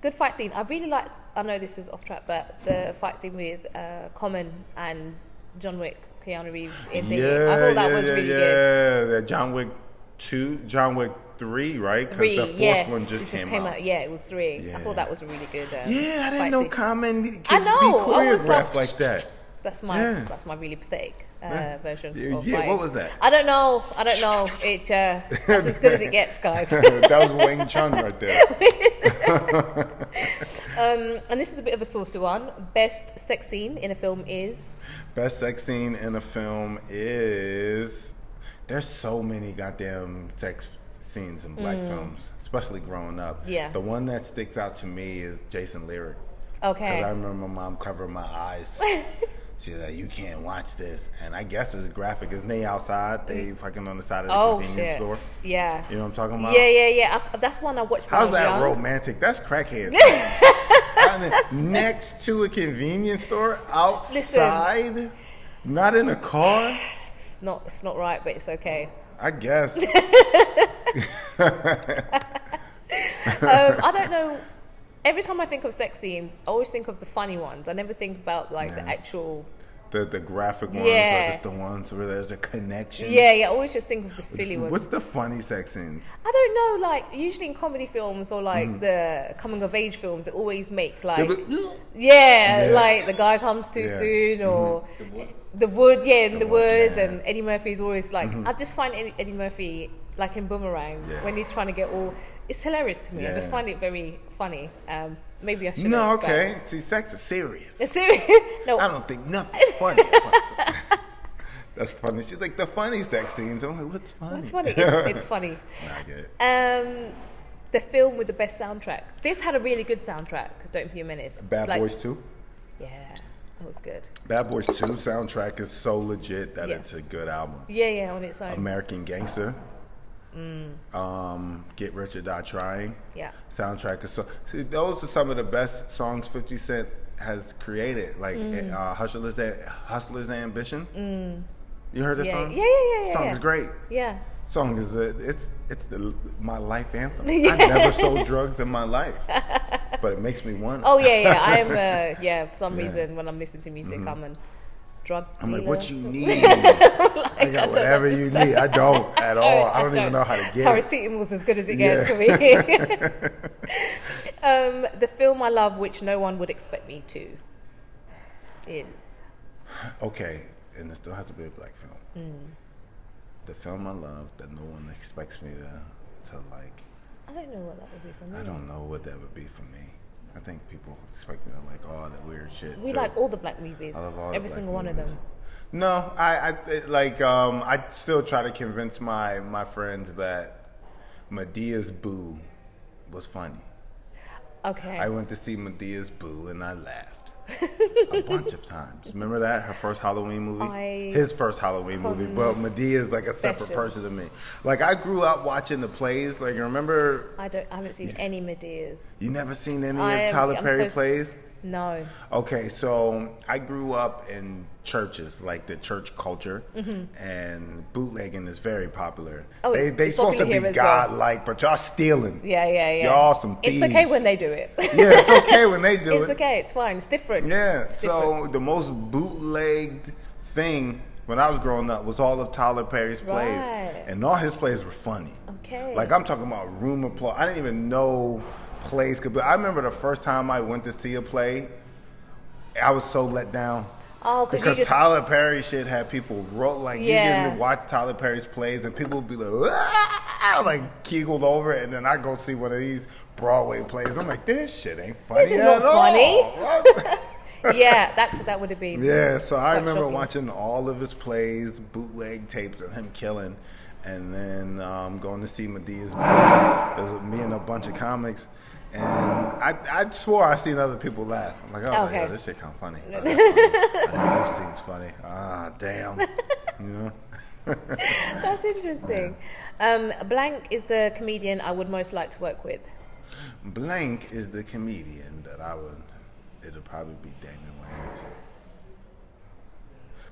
Speaker 1: Good fight scene. I really like. I know this is off track, but the fight scene with Common and John Wick, Keanu Reeves in Thingy. I thought that was really good.
Speaker 2: Yeah, John Wick 2, John Wick 3, right?
Speaker 1: 3,
Speaker 2: Because the fourth one just came out.
Speaker 1: Yeah, it was 3.
Speaker 2: Yeah.
Speaker 1: I thought that was a really good.
Speaker 2: Yeah, I didn't
Speaker 1: fight
Speaker 2: know
Speaker 1: scene.
Speaker 2: Common could
Speaker 1: I know.
Speaker 2: be
Speaker 1: I was
Speaker 2: choreographed
Speaker 1: like,
Speaker 2: like that.
Speaker 1: That's my really pathetic version of
Speaker 2: Yeah,
Speaker 1: fighting.
Speaker 2: what was that?
Speaker 1: I don't know. It that's as good as it gets, guys.
Speaker 2: That was Wing Chun right there.
Speaker 1: And this is a bit of a saucy one. Best sex scene in a film is?
Speaker 2: Best sex scene in a film is... There's so many goddamn sex scenes in black films, especially growing up.
Speaker 1: Yeah.
Speaker 2: The one that sticks out to me is Jason Lyric.
Speaker 1: Okay.
Speaker 2: Because I remember my mom covering my eyes. She's like, you can't watch this. And I guess it's graphic. Isn't they outside? They fucking on the side of the convenience store.
Speaker 1: Yeah.
Speaker 2: You know what I'm talking about?
Speaker 1: Yeah. That's one I watched when I
Speaker 2: How's
Speaker 1: was
Speaker 2: that
Speaker 1: young.
Speaker 2: romantic? That's crackhead. Next to a convenience store, outside, not in a car.
Speaker 1: It's not right, but it's okay.
Speaker 2: I guess.
Speaker 1: I don't know. Every time I think of sex scenes, I always think of the funny ones. I never think about like the actual.
Speaker 2: The graphic ones
Speaker 1: Yeah.
Speaker 2: are just the ones where there's a connection.
Speaker 1: Yeah. I always just think of the silly ones.
Speaker 2: What's the funny sex scenes?
Speaker 1: I don't know. Like usually in comedy films or like the coming of age films, they always make like
Speaker 2: Yeah.
Speaker 1: like the guy comes too soon or the wood, in the wood, and Eddie Murphy's always like. I just find Eddie Murphy like in Boomerang when he's trying to get all. It's hilarious to me. I just
Speaker 2: Yeah.
Speaker 1: find it very funny. Maybe I should.
Speaker 2: No, okay. See, sex is serious.
Speaker 1: It's serious. No,
Speaker 2: I don't think nothing's funny. That's funny. She's like, the funny sex scenes. I'm like, what's funny?
Speaker 1: it's funny. It's funny.
Speaker 2: I get it.
Speaker 1: The film with the best soundtrack. This had a really good soundtrack. Don't Be a Menace.
Speaker 2: Bad Boys 2?
Speaker 1: Yeah, that was good.
Speaker 2: Bad Boys 2 soundtrack is so legit that it's a good album.
Speaker 1: Yeah, on its own.
Speaker 2: American Gangster. Get Rich or Die Trying.
Speaker 1: Yeah.
Speaker 2: Soundtrack is so. See, those are some of the best songs 50 Cent has created. Like Hustler's Ambition. You heard that song?
Speaker 1: Yeah.
Speaker 2: Song is great.
Speaker 1: Yeah.
Speaker 2: Song is my life anthem. I never sold drugs in my life, but it makes me want.
Speaker 1: Oh yeah. I am for some reason when I'm listening to music, I'm a drug dealer.
Speaker 2: I'm like, what you need? I got whatever you need. I don't at all. I don't even know how to get it.
Speaker 1: Paracetamol's as good as it gets for me. The film I love, which no one would expect me to, is.
Speaker 2: Okay, and it still has to be a black film. The film I love that no one expects me to like.
Speaker 1: I don't know what that would be for me.
Speaker 2: I don't know what that would be for me. I think people expect me to like all that weird shit.
Speaker 1: We like all the black movies.
Speaker 2: I love all
Speaker 1: every
Speaker 2: the black
Speaker 1: single one of
Speaker 2: movies.
Speaker 1: them.
Speaker 2: No, I still try to convince my friends that Medea's Boo was funny.
Speaker 1: Okay.
Speaker 2: I went to see Medea's Boo and I laughed a bunch of times. Remember that? Her first Halloween movie? His first Halloween movie, but Medea is like a separate person to me. Like I grew up watching the plays. Like remember?
Speaker 1: I haven't seen any Medeas.
Speaker 2: You never seen any of Tyler Perry plays?
Speaker 1: No.
Speaker 2: Okay, so I grew up in churches, like the church culture, and bootlegging is very popular.
Speaker 1: Oh,
Speaker 2: they supposed to be godlike, but y'all stealing.
Speaker 1: Yeah.
Speaker 2: Y'all some thieves.
Speaker 1: It's okay when they do it.
Speaker 2: Yeah, it's okay when they do it.
Speaker 1: It's okay. It's fine. It's different.
Speaker 2: Yeah.
Speaker 1: It's
Speaker 2: so
Speaker 1: different.
Speaker 2: the most bootlegged thing when I was growing up was all of Tyler Perry's plays,
Speaker 1: Right.
Speaker 2: and all his plays were funny.
Speaker 1: Okay.
Speaker 2: Like I'm talking about room applause. I didn't even know plays could be. I remember the first time I went to see a play, I was so let down.
Speaker 1: Oh,
Speaker 2: because Tyler Perry shit had people like you didn't watch Tyler Perry's plays and people would be like, "Ah!" like kegled over it, and then I go see one of these Broadway plays. I'm like, this shit ain't funny.
Speaker 1: This is not funny. Yeah, that would have been.
Speaker 2: Yeah, so I remember
Speaker 1: shocking.
Speaker 2: watching all of his plays, bootleg tapes of him killing, and then going to see Medea's Boo. It was me and a bunch of comics. And I swore I seen other people laugh. I'm like, oh, yeah, this shit kind of funny. Oh, that's funny. I know this scene's funny. Ah, damn. You know?
Speaker 1: That's interesting. Blank is the comedian I would most like to work with.
Speaker 2: Blank is the comedian that it'll probably be Damon Wayans.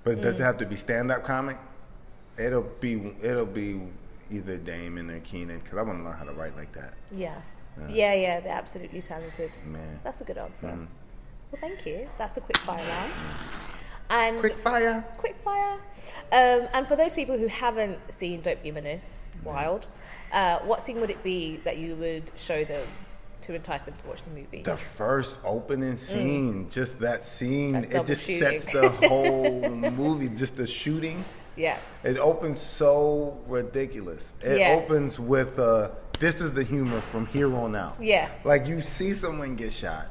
Speaker 2: But does it have to be stand-up comic? It'll be either Damon or Keenan, because I want to learn how to write like that.
Speaker 1: Yeah, they're absolutely talented.
Speaker 2: Man.
Speaker 1: That's a good answer. Well, thank you. That's a quick fire round. And
Speaker 2: Quick fire.
Speaker 1: And for those people who haven't seen Don't Be A Menace, Wild, what scene would it be that you would show them to entice them to watch the movie?
Speaker 2: The first opening scene, just that scene, it just
Speaker 1: shooting.
Speaker 2: sets the whole movie, just the shooting.
Speaker 1: Yeah.
Speaker 2: It opens so ridiculous. It opens with this is the humor from here on out.
Speaker 1: Yeah.
Speaker 2: Like you see someone get shot,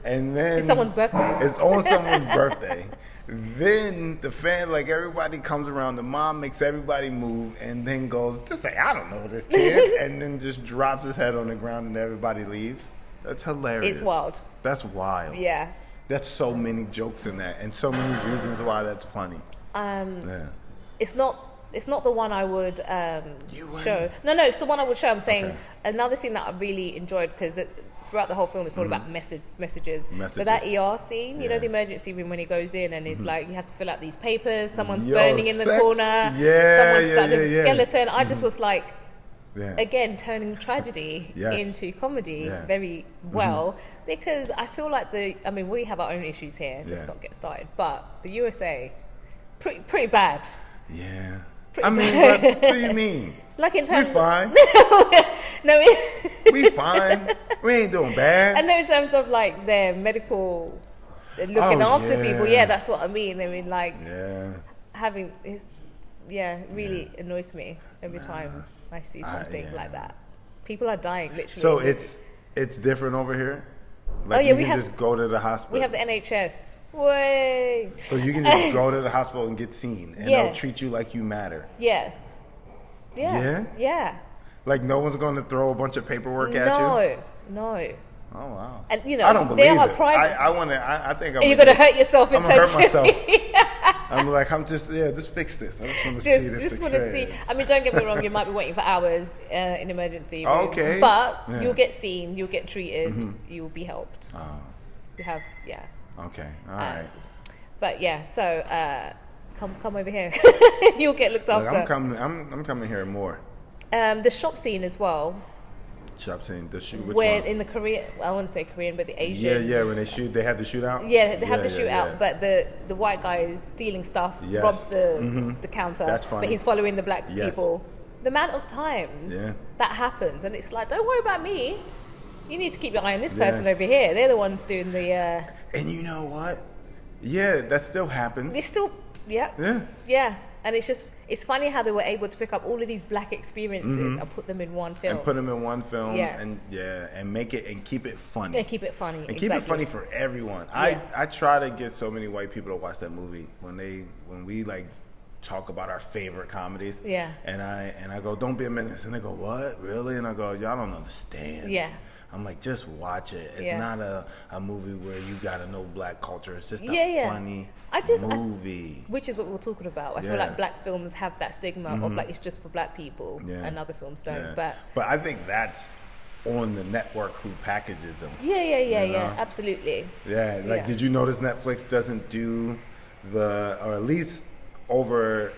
Speaker 2: and then
Speaker 1: It's someone's birthday.
Speaker 2: It's on someone's birthday. Then the fan, like everybody comes around, the mom makes everybody move, and then goes, just say, I don't know this kid, and then just drops his head on the ground, and everybody leaves. That's hilarious.
Speaker 1: It's wild.
Speaker 2: That's wild.
Speaker 1: Yeah.
Speaker 2: That's so many jokes in that, and so many reasons why that's funny. Yeah.
Speaker 1: It's not the one I would show. No, it's the one I would show. I'm saying another scene that I really enjoyed, because throughout the whole film it's all about messages. But that ER scene, you know, the emergency room when he goes in and it's like, you have to fill out these papers, someone's burning in the corner, someone's stuck, there's a skeleton. I just was like, again, turning tragedy into comedy very well, because I feel like we have our own issues here. Let's not get started. But the USA, pretty bad.
Speaker 2: Yeah. What do you mean?
Speaker 1: Like in terms
Speaker 2: we fine. We fine. We ain't doing bad.
Speaker 1: I know in terms of like their medical, looking after people. Yeah, that's what I mean. I mean, like having really annoys me every time I see something like that. People are dying literally.
Speaker 2: So it's different over here. Like we can just go to the hospital.
Speaker 1: We have the NHS. Way.
Speaker 2: So you can just go to the hospital and get seen, and they'll treat you like you matter.
Speaker 1: Yeah.
Speaker 2: Like no one's going to throw a bunch of paperwork at you.
Speaker 1: No.
Speaker 2: Oh wow.
Speaker 1: And you know,
Speaker 2: I don't believe it.
Speaker 1: Private.
Speaker 2: I think I'm.
Speaker 1: You're gonna hurt yourself intentionally.
Speaker 2: I'm gonna hurt myself. I'm like, just fix this. I just want to see this.
Speaker 1: Just want to see. I mean, don't get me wrong. You might be waiting for hours in emergency room.
Speaker 2: Okay.
Speaker 1: But you'll get seen. You'll get treated. You'll be helped.
Speaker 2: Oh.
Speaker 1: You have
Speaker 2: Okay. All right.
Speaker 1: But so come over here. You'll get looked after.
Speaker 2: I'm coming here more.
Speaker 1: The shop scene as well.
Speaker 2: Shop scene. The shoot. Which
Speaker 1: when
Speaker 2: one?
Speaker 1: in the Korean, I wouldn't say Korean, but the Asian.
Speaker 2: Yeah. When they have the shootout.
Speaker 1: Yeah, they have the shootout, but the white guy is stealing stuff, robs the counter.
Speaker 2: That's funny.
Speaker 1: But he's following the black people. The amount of times that happens, and it's like, don't worry about me. You need to keep your eye on this person over here. They're the ones doing the.
Speaker 2: And you know what? Yeah, that still happens.
Speaker 1: It's still, yeah. And it's funny how they were able to pick up all of these black experiences and put them in one film.
Speaker 2: And make it and keep it funny.
Speaker 1: And keep it funny.
Speaker 2: And keep it funny for everyone.
Speaker 1: Yeah.
Speaker 2: I try to get so many white people to watch that movie when we like talk about our favorite comedies.
Speaker 1: Yeah.
Speaker 2: And I go, Don't Be a Menace. And they go, what? Really? And I go, y'all don't understand.
Speaker 1: Yeah.
Speaker 2: I'm like, just watch it. It's not a movie where you gotta know black culture. It's just a funny movie.
Speaker 1: Which is what we're talking about. I feel like black films have that stigma of like it's just for black people and other films don't. But
Speaker 2: I think that's on the network who packages them.
Speaker 1: Yeah, absolutely.
Speaker 2: Yeah, like did you notice Netflix doesn't do or at least over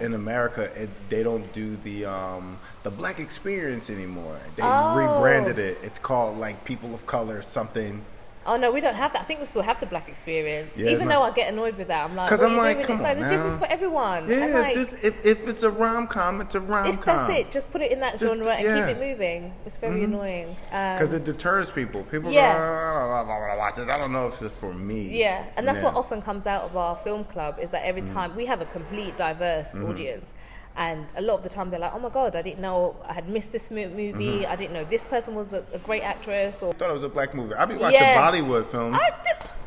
Speaker 2: in America they don't do the black experience anymore. They rebranded it. It's called like People of Color something.
Speaker 1: Oh no, we don't have that. I think we still have the black experience. Even though I get annoyed with that, I'm like, what are you doing? It's like this is for everyone.
Speaker 2: Yeah,
Speaker 1: like,
Speaker 2: just if it's a rom-com, it's a rom-com.
Speaker 1: That's it. Just put it in that genre and keep it moving. It's very annoying.
Speaker 2: Because it deters people. People go, I don't want to watch this. I don't know if it's for me.
Speaker 1: Yeah, and that's what often comes out of our film club is that every time we have a complete diverse audience. And a lot of the time they're like, oh my God, I didn't know I had missed this movie. I didn't know this person was a great actress. Or
Speaker 2: I thought it was a black movie. I be watching Bollywood films.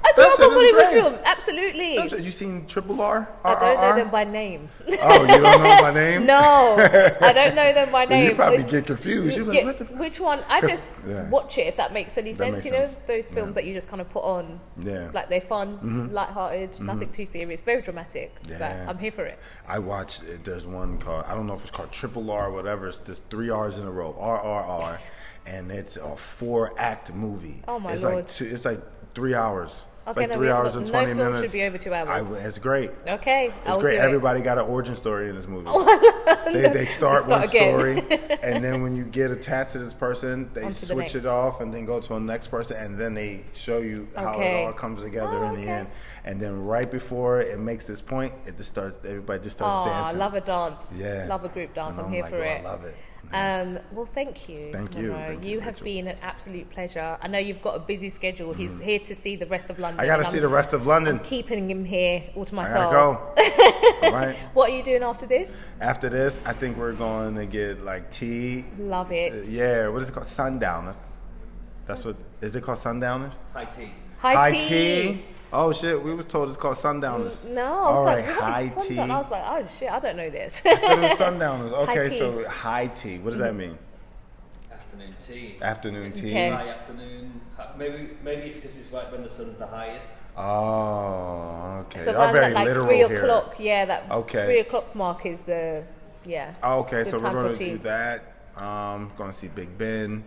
Speaker 1: I grew up on Bollywood films, absolutely.
Speaker 2: You seen Triple R?
Speaker 1: I don't know them by name.
Speaker 2: Oh, you don't know them by name?
Speaker 1: No, I don't know them by name.
Speaker 2: You probably get confused. You're like, what the fuck?
Speaker 1: Which one? I just watch it if that makes any sense. You know, those films that you just kind of put on.
Speaker 2: Yeah.
Speaker 1: Like they're fun, lighthearted, nothing too serious, very dramatic. Yeah. But I'm here for it.
Speaker 2: I watched, there's one called, I don't know if it's called Triple R or whatever. It's just 3 R's in a row. RRR. And it's a 4-act movie.
Speaker 1: Oh my Lord.
Speaker 2: It's like 3 hours.
Speaker 1: Okay,
Speaker 2: like 3 hours and 20 minutes.
Speaker 1: No film should be over 2 hours.
Speaker 2: It's great.
Speaker 1: Okay,
Speaker 2: It's great. Everybody got an origin story in this movie. They start one
Speaker 1: again.
Speaker 2: story, and then when you get attached to this person, they switch it off and then go to the next person, and then they show you how it all comes together in the end. And then right before it makes this point, everybody just starts dancing.
Speaker 1: I love a dance.
Speaker 2: Yeah.
Speaker 1: Love a group dance. I'm here for it.
Speaker 2: I love it.
Speaker 1: Well, thank you.
Speaker 2: Thank you.
Speaker 1: You have been an absolute pleasure. I know you've got a busy schedule. He's here to see the rest of London.
Speaker 2: I got to see the rest of London.
Speaker 1: I'm keeping him here all to myself.
Speaker 2: I gotta go. All right.
Speaker 1: What are you doing after this?
Speaker 2: After this, I think we're going to get like tea.
Speaker 1: Love it.
Speaker 2: What is it called? Sundowners. That's what. Is it called Sundowners?
Speaker 3: High tea.
Speaker 1: High tea.
Speaker 2: Oh shit, we was told it's called Sundowners.
Speaker 1: No, I was like,
Speaker 2: high tea.
Speaker 1: I was like, oh shit, I don't know this.
Speaker 2: I thought it was Sundowners. Okay,
Speaker 1: so
Speaker 2: high tea. What does that mean?
Speaker 3: Afternoon tea.
Speaker 2: Afternoon tea.
Speaker 1: Okay.
Speaker 3: High afternoon. Maybe it's because it's right when the sun's the highest.
Speaker 2: Oh, okay.
Speaker 1: So around that like 3 o'clock.
Speaker 2: Here.
Speaker 1: Yeah, that 3 o'clock mark is the
Speaker 2: Okay, so we're going to
Speaker 1: tea.
Speaker 2: do that. Going to see Big Ben.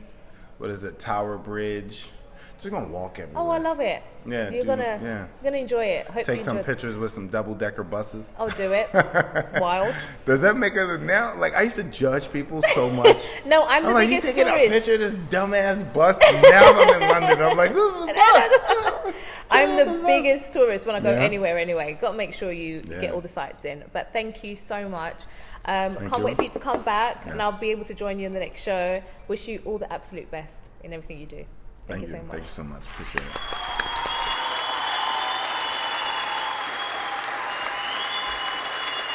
Speaker 2: What is it? Tower Bridge. Just gonna walk everywhere.
Speaker 1: Oh, I love it.
Speaker 2: Yeah,
Speaker 1: you're gonna enjoy it. Hope
Speaker 2: take some pictures with some double-decker buses.
Speaker 1: Oh, do it. Wild.
Speaker 2: Does that make us now? Like I used to judge people so much.
Speaker 1: No, I'm the biggest
Speaker 2: tourist. You taking a picture of this dumbass bus? Now I'm in London. I'm like, this is a bus.
Speaker 1: I'm the biggest tourist when I go anywhere. Anyway, got to make sure you get all the sights in. But thank you so much. Can't wait for you to come back, and I'll be able to join you in the next show. Wish you all the absolute best in everything you do. Thank you so much.
Speaker 2: Thank you so much. Appreciate it.